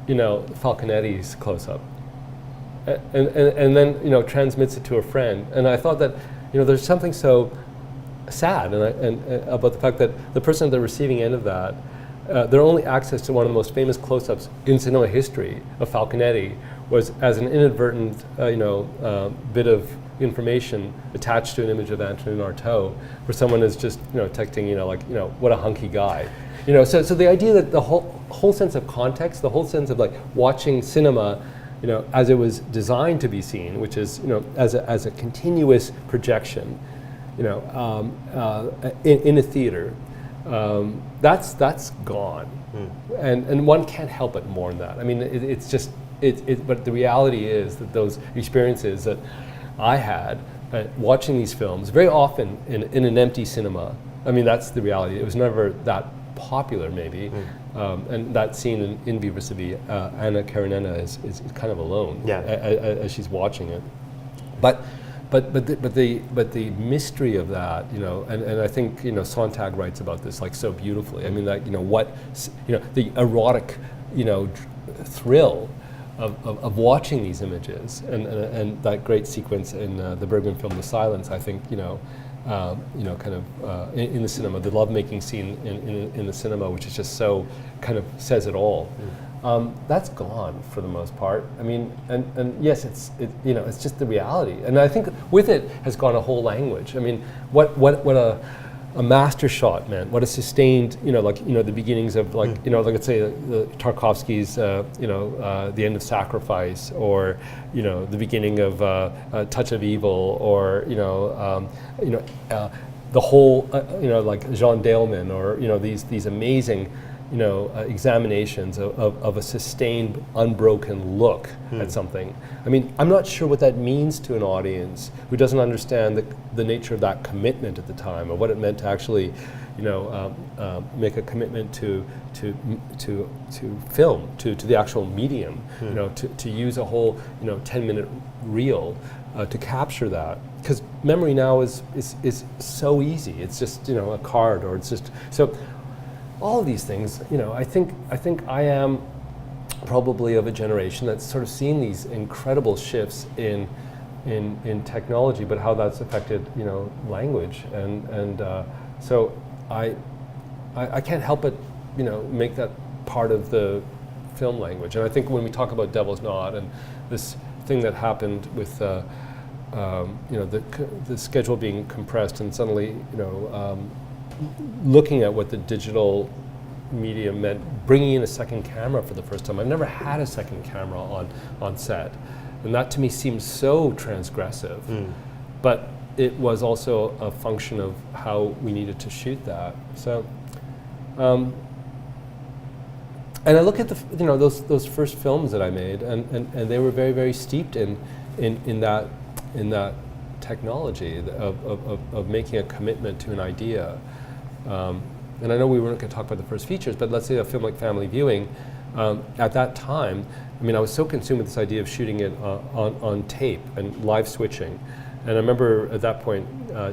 Falconetti's close-up, and then transmits it to a friend. And I thought that there's something so sad and about the fact that the person at the receiving end of that, their only access to one of the most famous close-ups in cinema history of Falconetti was as an inadvertent, bit of information attached to an image of Antonin Artaud, where someone is just, texting, what a hunky guy, So the idea that the whole sense of context, the whole sense of like watching cinema, as it was designed to be seen, which is, as a continuous projection, in a theater, that's gone, and one can't help but mourn that. I mean, it's just. But the reality is that those experiences that I had watching these films, very often in an empty cinema, that's the reality. It was never that popular, maybe. And that scene in Viva Civi, Anna Karenina is kind of alone as she's watching it. But the mystery of that, and I think Sontag writes about this like so beautifully. I mean, like the erotic, thrill of watching these images, and that great sequence in the Bergman film The Silence. I think kind of in the cinema, the lovemaking scene in the cinema, which is just so kind of says it all. That's gone for the most part. I mean, and yes, it's just the reality. And I think with it has gone a whole language. I mean, what a master shot meant, what a sustained, the beginnings of like let's say Tarkovsky's, The End of Sacrifice, or the beginning of Touch of Evil, or the whole, like Jean Daleman, or these amazing, examinations of a sustained, unbroken look at something. I mean, I'm not sure what that means to an audience who doesn't understand the nature of that commitment at the time, or what it meant to actually, make a commitment to film, to the actual medium, to use a whole, 10-minute reel to capture that. Because memory now is so easy. It's just, a card, or it's just so. All of these things, I think I am probably of a generation that's sort of seen these incredible shifts in technology, but how that's affected, language, and so I can't help but, make that part of the film language. And I think when we talk about Devil's Knot and this thing that happened with, the schedule being compressed, and suddenly, looking at what the digital medium meant, bringing in a second camera for the first time. I've never had a second camera on set, and that to me seems so transgressive. But it was also a function of how we needed to shoot that. So, and I look at those first films that I made, and they were very, very steeped in that technology of making a commitment to an idea. And I know we weren't going to talk about the first features, but let's say a film like Family Viewing, at that time, I mean, I was so consumed with this idea of shooting it on tape and live switching. And I remember at that point,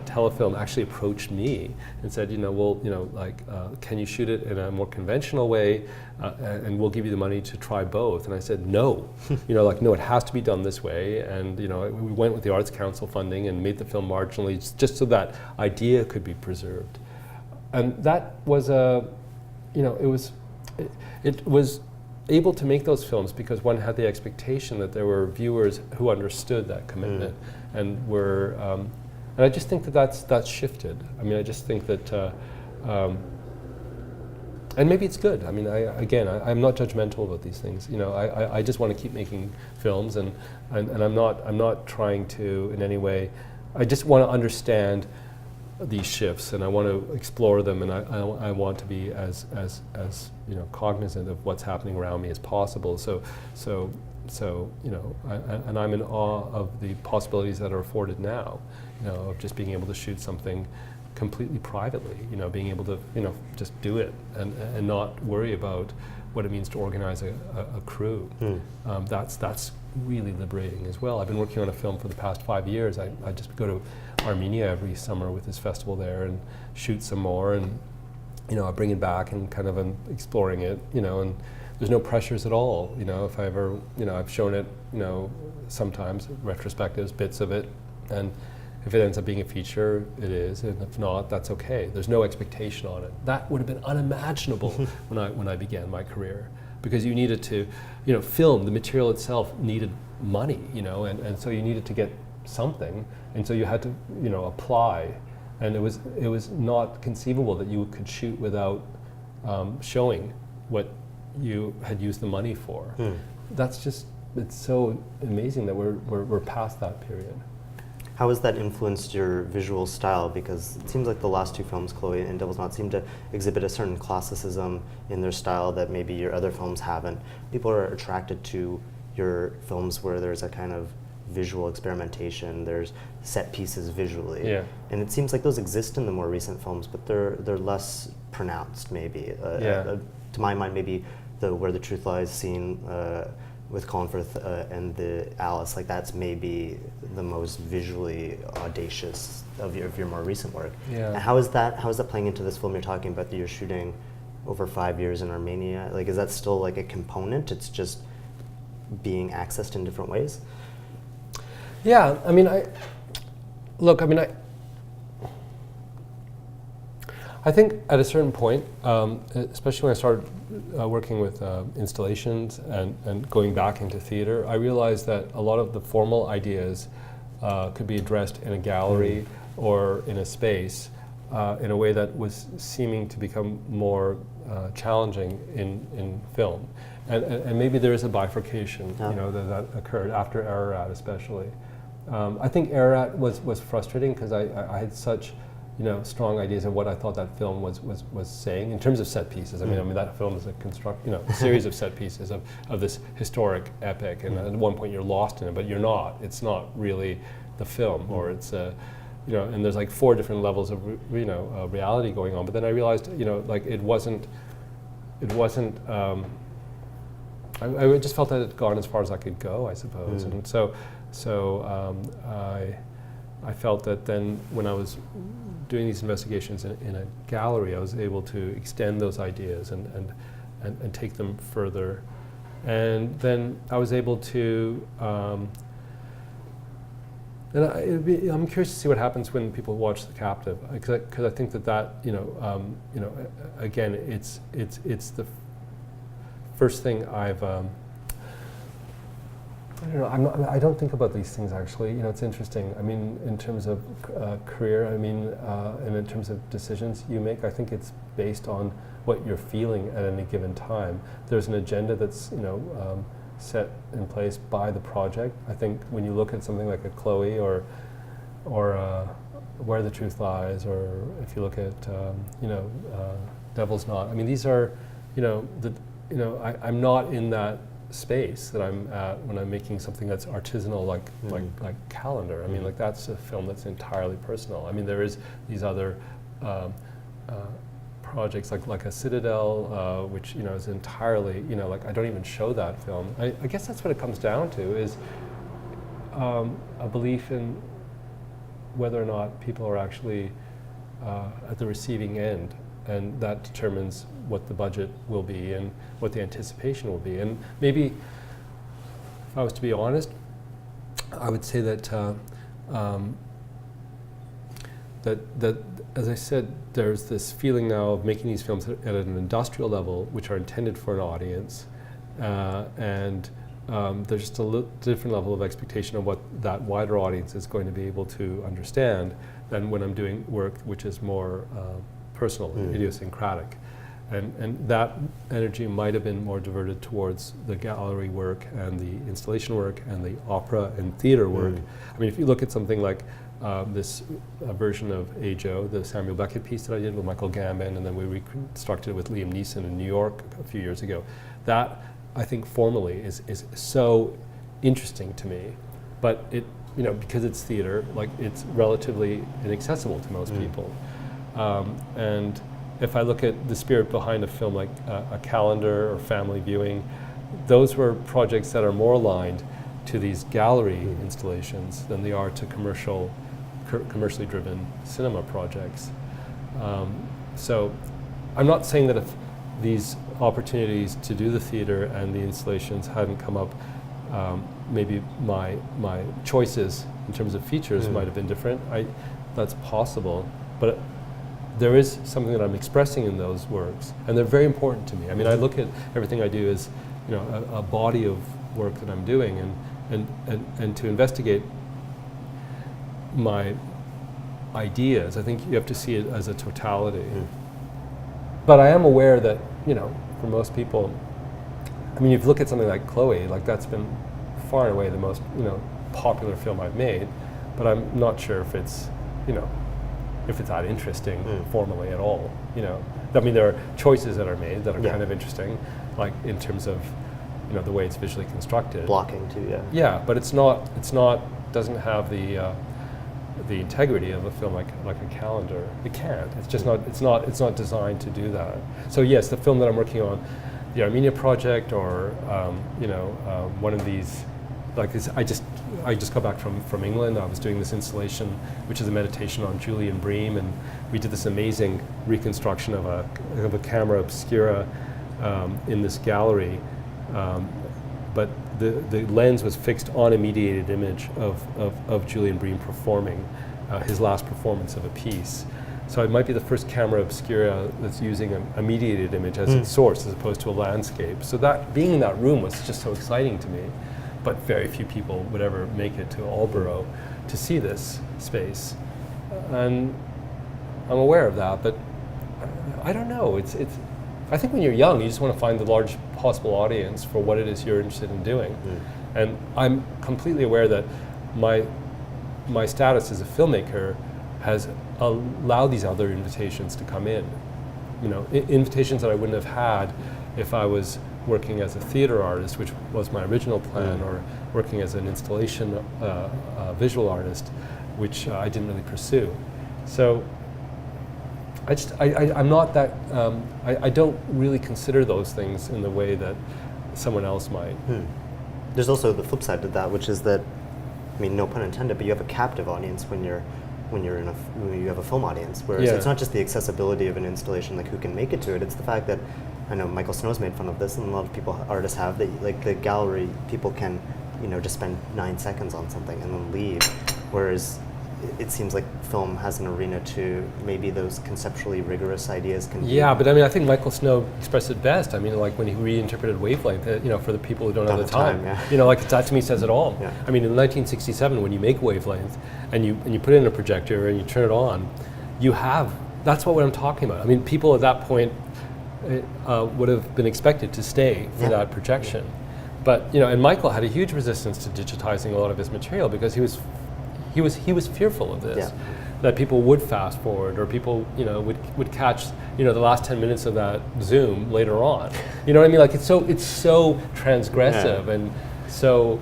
Telefilm actually approached me and said, can you shoot it in a more conventional way, and we'll give you the money to try both. And I said, no, no, it has to be done this way. And we went with the Arts Council funding and made the film marginally, just so that idea could be preserved. And that was it was able to make those films because one had the expectation that there were viewers who understood that commitment and were, and I just think that's shifted. I mean, I just think that, and maybe it's good. I mean, I'm not judgmental about these things. I just want to keep making films, and I'm not trying to in any way. I just want to understand these shifts, and I want to explore them, and I want to be as cognizant of what's happening around me as possible. So and I'm in awe of the possibilities that are afforded now, of just being able to shoot something completely privately, being able to just do it and not worry about what it means to organize a crew. That's really liberating as well. I've been working on a film for the past 5 years. I just go to Armenia every summer with this festival there and shoot some more, and I bring it back and kind of I'm exploring it, and there's no pressures at all. If I ever, I've shown it, sometimes retrospectives, bits of it, and if it ends up being a feature, it is, and if not, that's okay. There's no expectation on it. That would have been unimaginable when I began my career, because you needed to, film. The material itself needed money, and so you needed to get something, and so you had to, apply, and it was not conceivable that you could shoot without showing what you had used the money for. That's just, it's so amazing that we're past that period. How has that influenced your visual style? Because it seems like the last two films, Chloe and Devil's Knot, seem to exhibit a certain classicism in their style that maybe your other films haven't. People are attracted to your films where there's a kind of visual experimentation, there's set pieces visually. Yeah. And it seems like those exist in the more recent films, but they're less pronounced maybe. To my mind, maybe Where the Truth Lies scene with Colin Firth and the Alice, like that's maybe the most visually audacious of your more recent work. Yeah. And how is that playing into this film you're talking about that you're shooting over 5 years in Armenia? Like, is that still like a component? It's just being accessed in different ways? Yeah, I mean, I think at a certain point, especially when I started working with installations and going back into theater, I realized that a lot of the formal ideas could be addressed in a gallery or in a space in a way that was seeming to become more challenging in film. And maybe there is a bifurcation, that occurred after Ararat, especially. I think Ararat was frustrating because I had such, strong ideas of what I thought that film was saying in terms of set pieces. I mean that film is a series of set pieces of this historic epic, and at one point you're lost in it, but you're not. It's not really the film, or it's and there's like 4 different levels of reality going on. But then I realized, like it wasn't. I just felt that it had gone as far as I could go, I suppose, and so I felt that then when I was doing these investigations in a gallery, I was able to extend those ideas and take them further, and then I was able to. I'm curious to see what happens when people watch The Captive, because I think that again, it's the first thing I've. I don't know. I don't think about these things actually. It's interesting. I mean, in terms of career, and in terms of decisions you make, I think it's based on what you're feeling at any given time. There's an agenda that's set in place by the project. I think when you look at something like a Chloe or Where the Truth Lies, or if you look at Devil's Knot. I mean, these are I'm not in that space that I'm at when I'm making something that's artisanal, like Calendar. I mean, like that's a film that's entirely personal. I mean, there is these other projects like a Citadel, which is entirely like I don't even show that film. I guess that's what it comes down to, is a belief in whether or not people are actually at the receiving end, and that determines what the budget will be and what the anticipation will be. And maybe, if I was to be honest, I would say that that as I said, there's this feeling now of making these films at an industrial level, which are intended for an audience, and there's just a different level of expectation of what that wider audience is going to be able to understand than when I'm doing work which is more personal, idiosyncratic. And that energy might have been more diverted towards the gallery work and the installation work and the opera and theater work. I mean, if you look at something like this version of Ajo, the Samuel Beckett piece that I did with Michael Gambon, and then we reconstructed it with Liam Neeson in New York a few years ago, that I think formally is so interesting to me, but it, because it's theater, like it's relatively inaccessible to most people. And if I look at the spirit behind a film like a Calendar or Family Viewing, those were projects that are more aligned to these gallery installations than they are to commercially driven cinema projects. So I'm not saying that if these opportunities to do the theater and the installations hadn't come up, maybe my choices in terms of features might have been different. That's possible, but there is something that I'm expressing in those works, and they're very important to me. I mean, I look at everything I do as a body of work that I'm doing, and to investigate my ideas, I think you have to see it as a totality. But I am aware that for most people, I mean, if you look at something like Chloe, like that's been far and away the most popular film I've made, but I'm not sure if it's if it's that interesting formally at all. I mean, there are choices that are made that are kind of interesting, like in terms of the way it's visually constructed. Blocking too, yeah. Yeah, but it's not doesn't have the integrity of a film like a calendar. It can't. It's just not. It's not designed to do that. So yes, the film that I'm working on, the Armenia project, or one of these, I just got back from England. I was doing this installation, which is a meditation on Julian Bream, and we did this amazing reconstruction of a camera obscura in this gallery. But the lens was fixed on a mediated image of Julian Bream performing his last performance of a piece. So it might be the first camera obscura that's using a mediated image as its source as opposed to a landscape. So that being in that room was just so exciting to me. But very few people would ever make it to Aldborough to see this space. And I'm aware of that, but I don't know. I think when you're young, you just want to find the large possible audience for what it is you're interested in doing. And I'm completely aware that my status as a filmmaker has allowed these other invitations to come in. Invitations that I wouldn't have had if I was working as a theater artist, which was my original plan, or working as an installation visual artist, which I didn't really pursue. So I'm not that, I don't really consider those things in the way that someone else might. There's also the flip side to that, which is that, no pun intended, but you have a captive audience when you have a film audience, whereas it's not just the accessibility of an installation, like who can make it to it, it's the fact that, I know Michael Snow's made fun of this, and a lot of artists have, that like the gallery, people can, just spend 9 seconds on something and then leave, whereas it seems like film has an arena to maybe those conceptually rigorous ideas can be. But I think Michael Snow expressed it best. Like when he reinterpreted wavelength, for the people who don't have the time. That to me says it all. Yeah. In 1967, when you make wavelength and you put it in a projector and you turn it on, that's what I'm talking about. People at that point would have been expected to stay for that projection. But, and Michael had a huge resistance to digitizing a lot of his material because he was fearful of this, that people would fast forward, or people, would catch, the last 10 minutes of that Zoom later on. You know what I mean? It's so transgressive and so,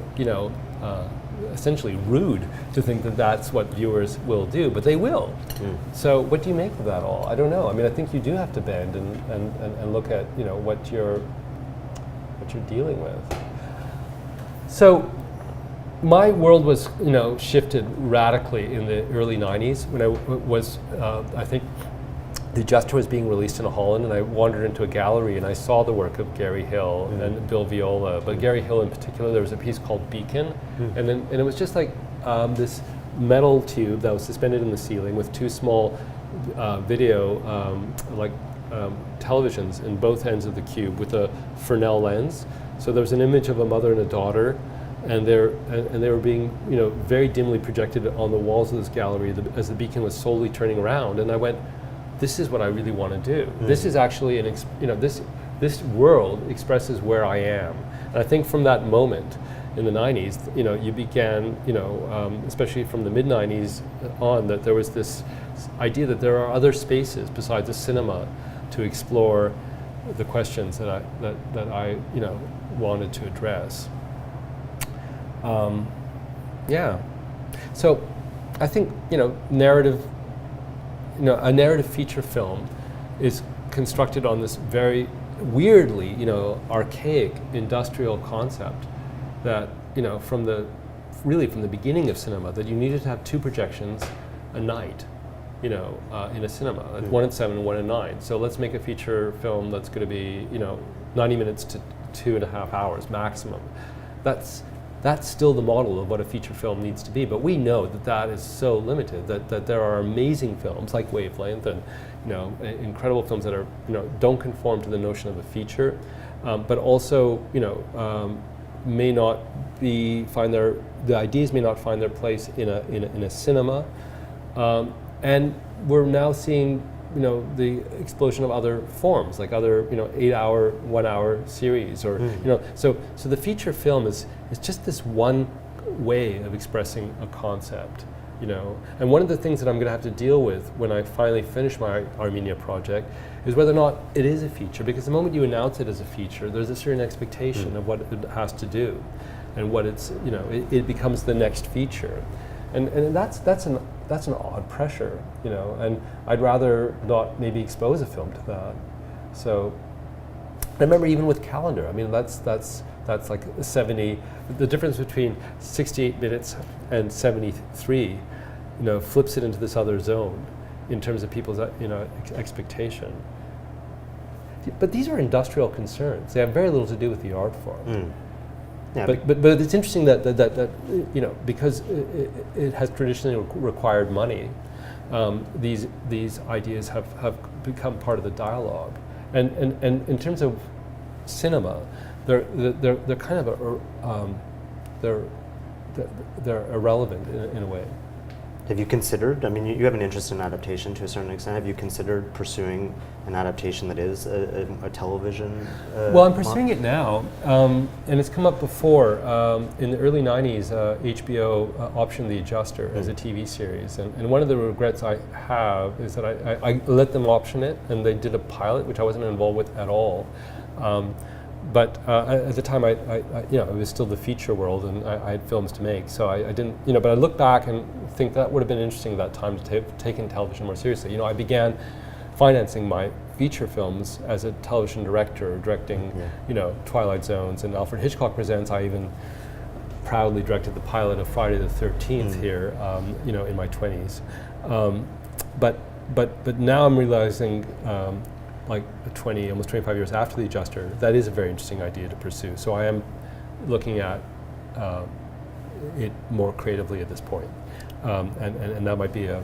essentially rude to think that that's what viewers will do, but they will. So what do you make of that all? I don't know. I think you do have to bend and look at, what you're dealing with. So my world was, shifted radically in the early 90s when I was, I think, The Adjuster was being released in Holland, and I wandered into a gallery and I saw the work of Gary Hill and Bill Viola, but Gary Hill in particular. There was a piece called Beacon, and it was just like this metal tube that was suspended in the ceiling with two small video televisions in both ends of the cube with a Fresnel lens. So there was an image of a mother and a daughter, and they were being very dimly projected on the walls of this gallery as the beacon was slowly turning around. And I went, this is what I really want to do. This is actually this world expresses where I am. And I think from that moment in the 90s, you began, especially from the mid 90s on, that there was this idea that there are other spaces besides the cinema to explore the questions that I wanted to address. So I think, narrative, a narrative feature film is constructed on this very weirdly, archaic industrial concept that, from the beginning of cinema, that you needed to have two projections a night, in a cinema, one at 7 and one at 9. So let's make a feature film that's going to be, 90 minutes to 2.5 hours maximum. That's still the model of what a feature film needs to be, but we know that is so limited, that there are amazing films like Wavelength and incredible films that are don't conform to the notion of a feature, but also may not find the ideas may not find their place in a cinema, and we're now seeing the explosion of other forms, like other 8-hour, 1-hour series, or so the feature film is just this one way of expressing a concept, you know. And one of the things that I'm going to have to deal with when I finally finish my Armenia project is whether or not it is a feature, because the moment you announce it as a feature, there's a certain expectation of what it has to do, and what it's, you know, it becomes the next feature, and that's an odd pressure, you know, and I'd rather not maybe expose a film to that. So I remember even with Calendar, I mean, that's like 70, the difference between 68 minutes and 73, you know, flips it into this other zone in terms of people's, you know, expectation. But these are industrial concerns. They have very little to do with the art form. Yeah, but it's interesting that you know, because it has traditionally required money, these ideas have become part of the dialogue. And in terms of cinema, they're kind of they're irrelevant in a way. Have you considered, I mean, you have an interest in adaptation to a certain extent. Have you considered pursuing an adaptation that is a television Well, I'm pursuing it now, and it's come up before. In the early 90s, HBO optioned The Adjuster as a TV series. And one of the regrets I have is that I let them option it, and they did a pilot, which I wasn't involved with at all. But at the time, you know, it was still the feature world, and I had films to make, so I didn't, you know. But I look back and think that would have been interesting at that time to take in television more seriously. You know, I began financing my feature films as a television director, directing, you know, Twilight Zones and Alfred Hitchcock Presents. I even proudly directed the pilot of Friday the 13th here, you know, in my 20s. But now I'm realizing. Like 20, almost 25 years after The Adjuster, that is a very interesting idea to pursue. So I am looking at it more creatively at this point, and that might be an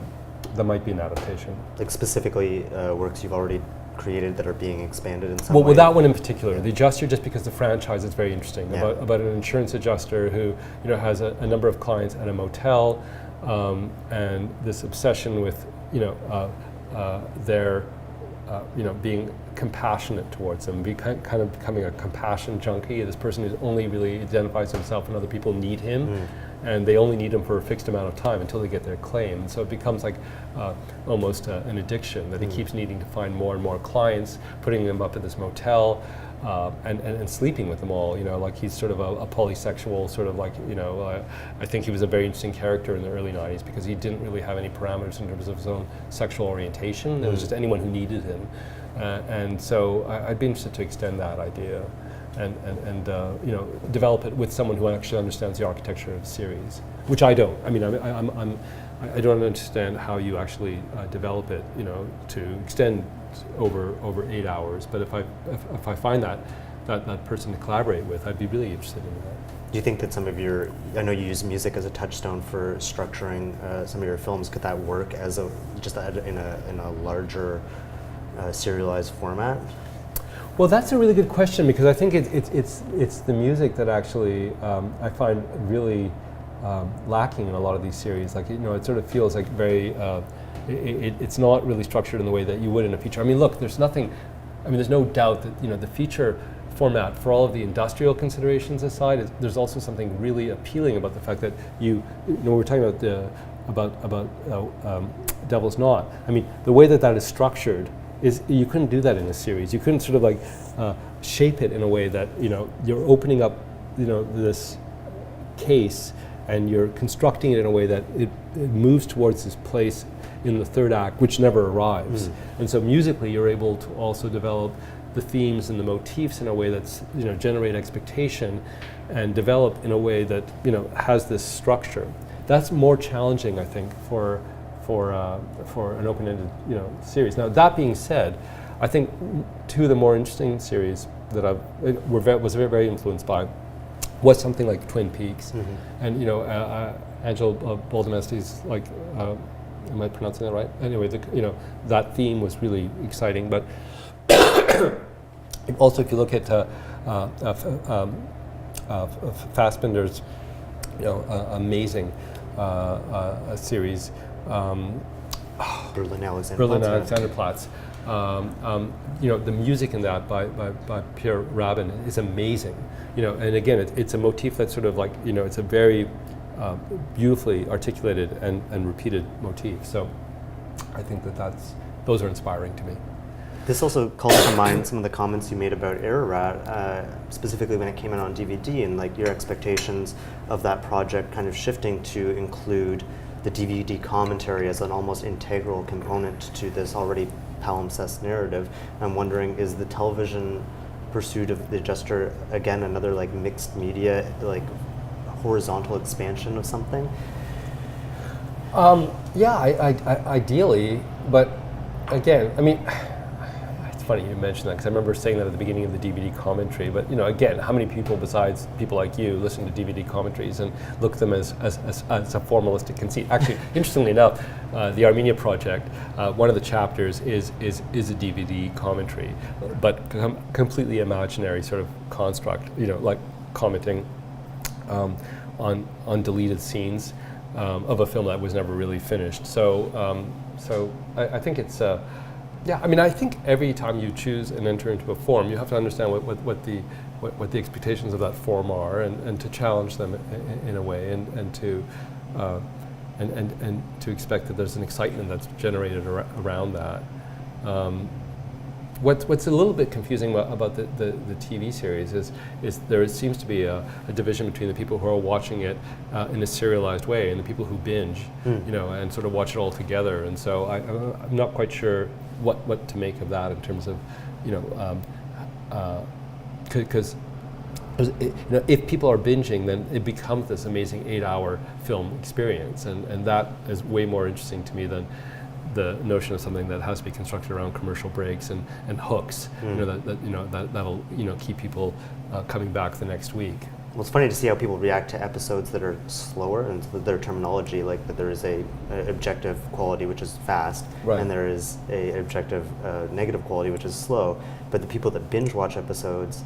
adaptation. Like specifically works you've already created that are being expanded in some way? Well, that one in particular, The Adjuster, just because the franchise is very interesting, about an insurance adjuster who, you know, has a number of clients at a motel, and this obsession with, you know, their you know, being compassionate towards them, kind of becoming a compassion junkie. This person who only really identifies himself and other people need him, and they only need him for a fixed amount of time until they get their claim. So it becomes like almost an addiction that he keeps needing to find more and more clients, putting them up at this motel, and sleeping with them all. You know, like he's sort of a polysexual, sort of like, you know, I think he was a very interesting character in the early 90s because he didn't really have any parameters in terms of his own sexual orientation. It was just anyone who needed him. And so I'd be interested to extend that idea and you know, develop it with someone who actually understands the architecture of the series, which I don't. I mean, I don't understand how you actually develop it, you know, to extend over 8 hours. But if I find that person to collaborate with, I'd be really interested in that. Do you think that some of your, I know you use music as a touchstone for structuring some of your films. Could that work as in a larger serialized format? Well, that's a really good question, because I think it's the music that actually I find really lacking in a lot of these series. Like, you know, it sort of feels like very. It's not really structured in the way that you would in a feature. I mean, look, there's no doubt that, you know, the feature format, for all of the industrial considerations aside, there's also something really appealing about the fact that you know, we're talking about Devil's Knot. I mean, the way that is structured is you couldn't do that in a series. You couldn't sort of like shape it in a way that, you know, you're opening up, you know, this case and you're constructing it in a way that it moves towards this place in the third act, which never arrives. And so musically, you're able to also develop the themes and the motifs in a way that's, you know, generate expectation and develop in a way that, you know, has this structure. That's more challenging, I think, for an open-ended, you know, series. Now, that being said, I think two of the more interesting series that was very influenced by was something like Twin Peaks, and, you know, Angelo Baldamesti's, like, am I pronouncing that right? Anyway, you know, that theme was really exciting. But also, if you look at Fassbinder's, you know, amazing series, Berlin Alexanderplatz. You know, the music in that by Pierre Rabin is amazing. You know, and again, it's a motif that's sort of like, you know, it's a very beautifully articulated and repeated motifs. So I think those are inspiring to me. This also calls to mind some of the comments you made about Ararat, specifically when it came out on DVD, and like your expectations of that project kind of shifting to include the DVD commentary as an almost integral component to this already palimpsest narrative. I'm wondering, is the television pursuit of the Jester again another like mixed media, like horizontal expansion of something? Ideally, but again, I mean, it's funny you mentioned that because I remember saying that at the beginning of the DVD commentary. But again, how many people besides people like you listen to DVD commentaries and look at them as a formalistic conceit? Actually, interestingly enough, the Armenia project, one of the chapters is a DVD commentary, but completely imaginary sort of construct. Like commenting on deleted scenes of a film that was never really finished. So I think it's. I think every time you choose and enter into a form, you have to understand what the expectations of that form are, and to challenge them in a way, and to expect that there's an excitement that's generated around that. What's a little bit confusing about the TV series is there seems to be a division between the people who are watching it in a serialized way and the people who binge, and sort of watch it all together. And so I'm not quite sure what to make of that in terms of, because if people are binging, then it becomes this amazing 8-hour film experience, and that is way more interesting to me than the notion of something that has to be constructed around commercial breaks and hooks, that'll keep people coming back the next week. Well, it's funny to see how people react to episodes that are slower, and their terminology, like that there is a objective quality which is fast, right, and there is a objective negative quality which is slow. But the people that binge watch episodes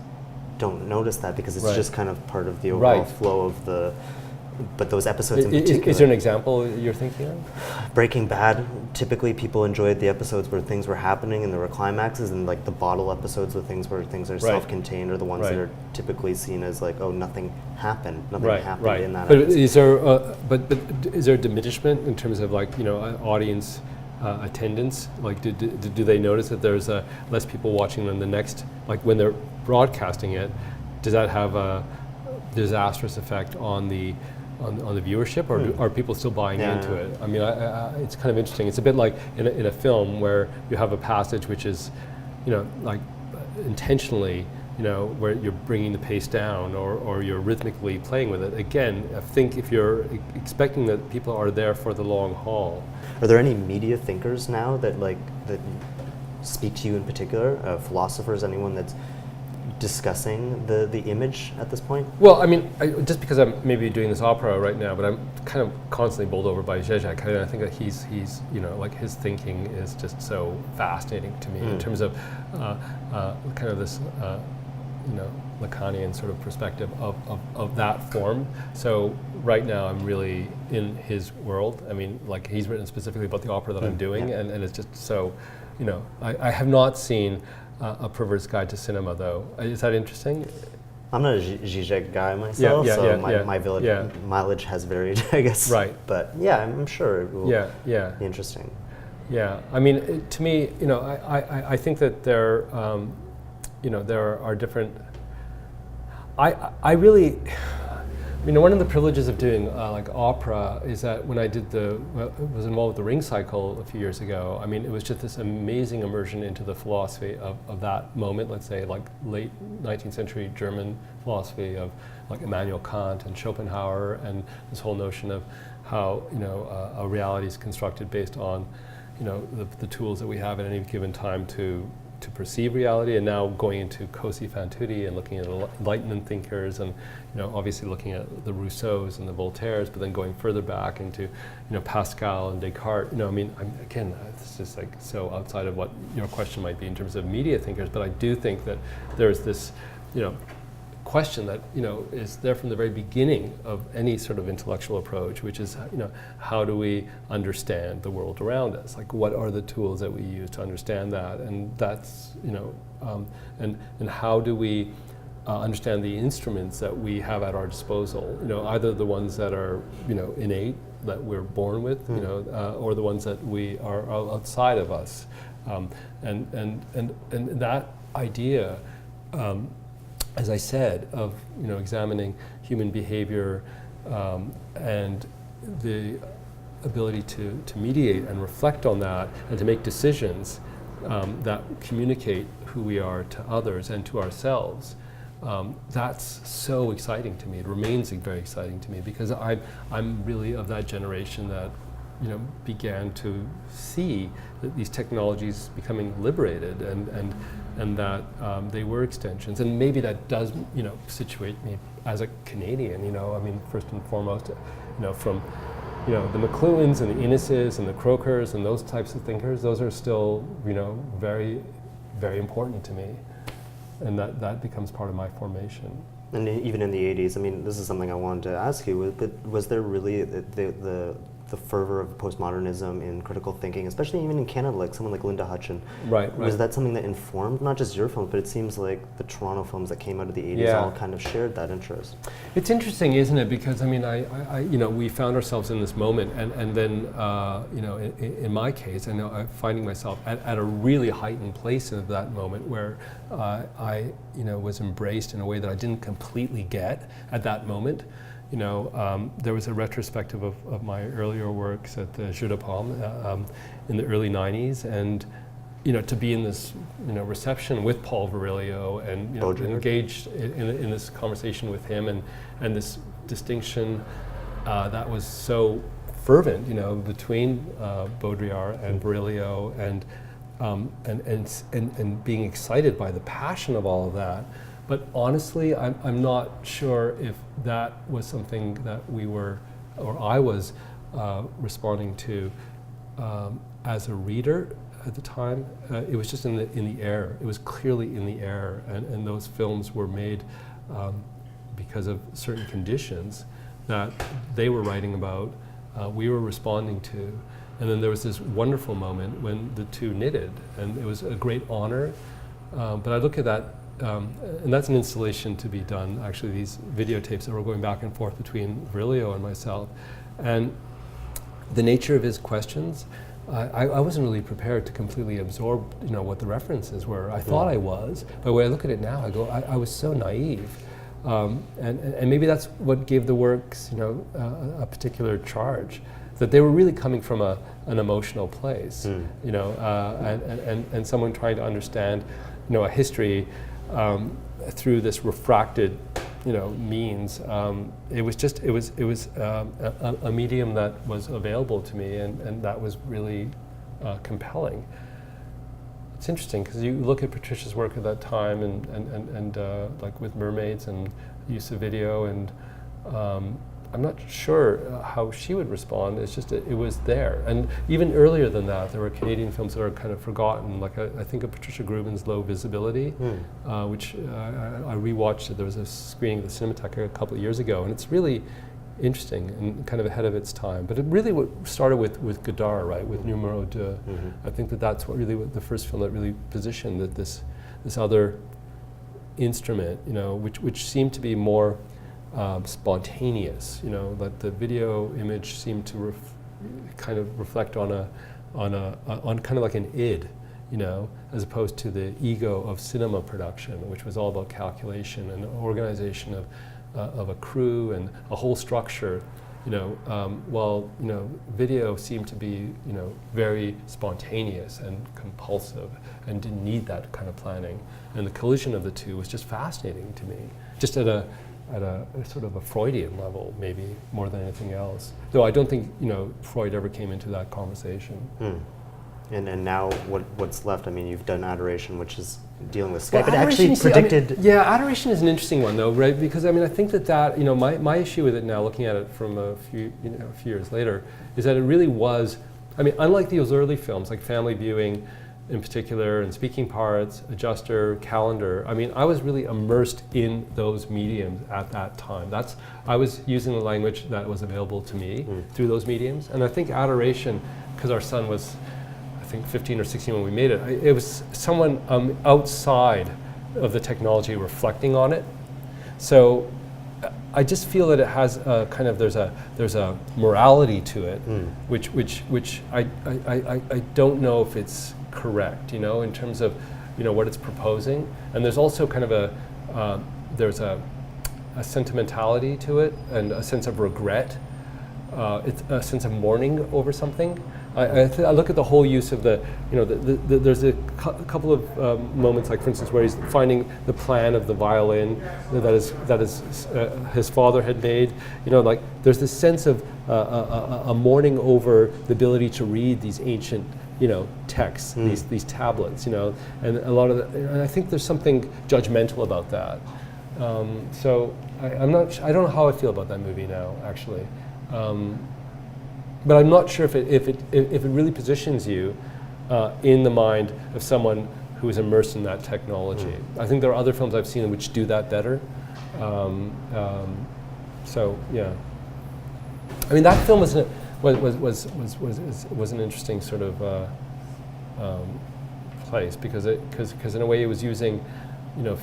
don't notice that because it's just kind of part of the overall flow of the. But those episodes in particular. Is there an example you're thinking of? Breaking Bad, typically people enjoyed the episodes where things were happening and there were climaxes, and like the bottle episodes with things where things are self-contained are the ones that are typically seen as like, oh, nothing happened in that but episode. Is there a diminishment in terms of like, audience attendance? Like do they notice that there's less people watching than the next, like when they're broadcasting it, does that have a disastrous effect on the viewership, or are people still buying into it? I mean, it's kind of interesting. It's a bit like in a film where you have a passage which is, like intentionally, where you're bringing the pace down or you're rhythmically playing with it. Again, I think if you're expecting that people are there for the long haul. Are there any media thinkers now that speak to you in particular? Philosophers, anyone that's discussing the image at this point? Well, I mean, just because I'm maybe doing this opera right now, but I'm kind of constantly bowled over by Zizek. I think that he's like his thinking is just so fascinating to me in terms of kind of this Lacanian sort of perspective of that form. So right now I'm really in his world. I mean, like he's written specifically about the opera that I'm doing, and it's just so, I have not seen A Pervert's Guide to Cinema, though. Is that interesting? I'm not a Zizek guy myself, my mileage has varied, I guess. Right. But yeah, I'm sure it will be interesting. Yeah, I mean, to me, I think that there are different. I really. One of the privileges of doing like opera is that when I was involved with the Ring Cycle a few years ago, it was just this amazing immersion into the philosophy of that moment, let's say like late 19th century German philosophy of like Immanuel Kant and Schopenhauer, and this whole notion of how a reality is constructed based on the tools that we have at any given time to perceive reality, and now going into Cosi fan tutti and looking at Enlightenment thinkers, and obviously looking at the Rousseaus and the Voltaires, but then going further back into Pascal and Descartes. Again, it's just like so outside of what your question might be in terms of media thinkers, but I do think that there's this question that is there from the very beginning of any sort of intellectual approach, which is how do we understand the world around us? Like, what are the tools that we use to understand that? And that's and how do we understand the instruments that we have at our disposal. Either the ones that are innate, that we're born with, or the ones that we are outside of us, and that idea, as I said, of examining human behavior and the ability to mediate and reflect on that and to make decisions that communicate who we are to others and to ourselves. That's so exciting to me. It remains very exciting to me because I'm really of that generation that began to see that these technologies becoming liberated and that they were extensions. And maybe that does situate me as a Canadian. First and foremost, from the McLuhans and the Inneses and the Crokers and those types of thinkers. Those are still very, very important to me. And that becomes part of my formation. And even in the 80s, this is something I wanted to ask you, but was there really the fervor of postmodernism in critical thinking, especially even in Canada, like someone like Linda Hutchin? Right. Was that something that informed not just your films, but it seems like the Toronto films that came out of the 80s all kind of shared that interest? It's interesting, isn't it? Because we found ourselves in this moment, and then in my case, I'm finding myself at a really heightened place of that moment where I was embraced in a way that I didn't completely get at that moment. There was a retrospective of my earlier works at the Jeu de Paume in the early 90s, and to be in this reception with Paul Virilio and engaged in this conversation with him and this distinction that was so fervent, between Baudrillard and Virilio and being excited by the passion of all of that. But honestly, I'm not sure if that was something that I was responding to as a reader at the time. It was just in the air. It was clearly in the air, and those films were made because of certain conditions that they were writing about, we were responding to. And then there was this wonderful moment when the two knitted, and it was a great honor. But I look at that, and that's an installation to be done, actually, these videotapes that were going back and forth between Virilio and myself. And the nature of his questions, I wasn't really prepared to completely absorb, what the references were. I thought I was, but when I look at it now, I go, I was so naive. And maybe that's what gave the works, a particular charge, that they were really coming from an emotional place, and someone trying to understand, a history through this refracted, means. It was a medium that was available to me, and that was really compelling. It's interesting because you look at Patricia's work at that time, and like with Mermaids and use of video, and I'm not sure how she would respond. It's just it was there. And even earlier than that, there were Canadian films that are kind of forgotten. Like I think of Patricia Grubin's Low Visibility, which I rewatched it. There was a screening at the Cinematheque a couple of years ago, and it's really interesting and kind of ahead of its time. But it really started with Godard, right? With Numéro 2. I think that's what the first film that really positioned that this other instrument, which seemed to be more spontaneous, that the video image seemed to kind of reflect on kind of like an id, as opposed to the ego of cinema production, which was all about calculation and organization of a crew and a whole structure, while video seemed to be very spontaneous and compulsive and didn't need that kind of planning. And the collision of the two was just fascinating to me, just at a sort of a Freudian level, maybe more than anything else. Though I don't think Freud ever came into that conversation. And now what's left? You've done Adoration, which is dealing with Skype. Well, it actually predicted. Adoration is an interesting one, though, right? Because I think that my issue with it now, looking at it from a few years later, is that it really was. Unlike those early films, like Family Viewing, in particular, and Speaking Parts, Adjuster, Calendar. I was really immersed in those mediums at that time. I was using the language that was available to me through those mediums. And I think Adoration, because our son was, I think, 15 or 16 when we made it, it was someone outside of the technology reflecting on it So I just feel that it has a kind of there's a morality to it, which I don't know if it's correct, in terms of what it's proposing. And there's also kind of there's a sentimentality to it and a sense of regret. It's a sense of mourning over something. I look at the whole use of there's a couple of moments, like for instance, where he's finding the plan of the violin that is his father had made. Like there's this sense of a mourning over the ability to read these ancient texts, these tablets, and a lot of and I think there's something judgmental about that. So I don't know how I feel about that movie now, actually. But I'm not sure if it really positions you in the mind of someone who is immersed in that technology. I think there are other films I've seen which do that better. So yeah, I mean that film was an interesting sort of place because in a way it was using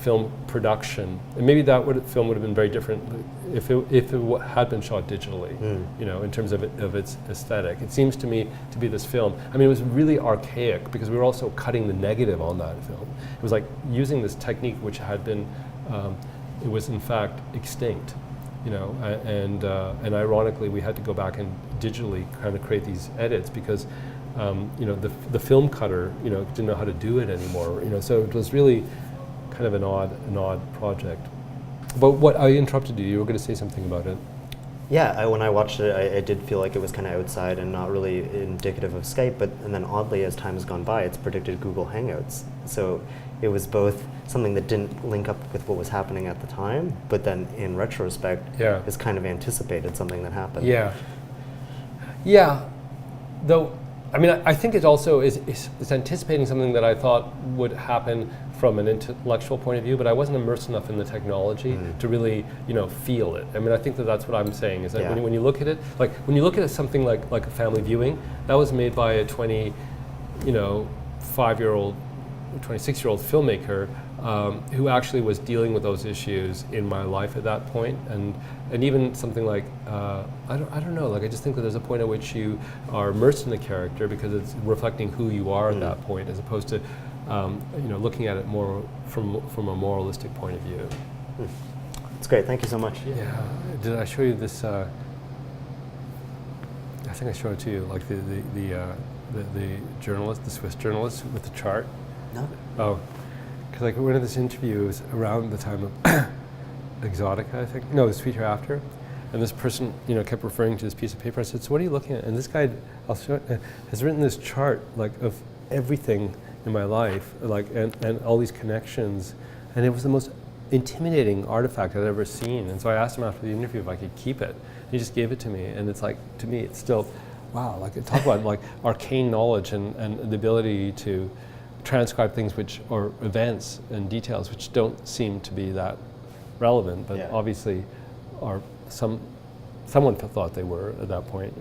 film production, and maybe film would have been very different if it had been shot digitally, in terms of its aesthetic. It seems to me to be this film. I mean, it was really archaic because we were also cutting the negative on that film. It was like using this technique which had been, it was in fact extinct, and ironically we had to go back and digitally kind of create these edits because, the film cutter, didn't know how to do it anymore. So it was really kind of an odd project. But what I interrupted you. You were going to say something about it. Yeah, when I watched it, I did feel like it was kind of outside and not really indicative of Skype. And then oddly, as time has gone by, it's predicted Google Hangouts. So it was both something that didn't link up with what was happening at the time, but then in retrospect, has kind of anticipated something that happened. Yeah. Though, I mean, I think it also is anticipating something that I thought would happen from an intellectual point of view, but I wasn't immersed enough in the technology to really, feel it. I mean, I think that's what I'm saying is that when you look at it, like when you look at something like a family viewing, that was made by a 26-year-old filmmaker who actually was dealing with those issues in my life at that point, and even something like I don't know, like I just think that there's a point at which you are immersed in the character because it's reflecting who you are at that point, as opposed to looking at it more from a moralistic point of view. That's great. Thank you so much. Yeah. Did I show you this? I think I showed it to you, like the journalist, the Swiss journalist with the chart. No. Oh, because like one of this interview was around the time of Exotica, I think. No, it was Hereafter, and this person, kept referring to this piece of paper. I said, "So what are you looking at?" And this guy, has written this chart, like of everything in my life, like and all these connections, and it was the most intimidating artifact I'd ever seen. And so I asked him after the interview if I could keep it. He just gave it to me, and it's like, to me, it's still, wow. Like talk about like arcane knowledge and the ability to transcribe things or events and details which don't seem to be that relevant, but obviously are someone thought they were at that point,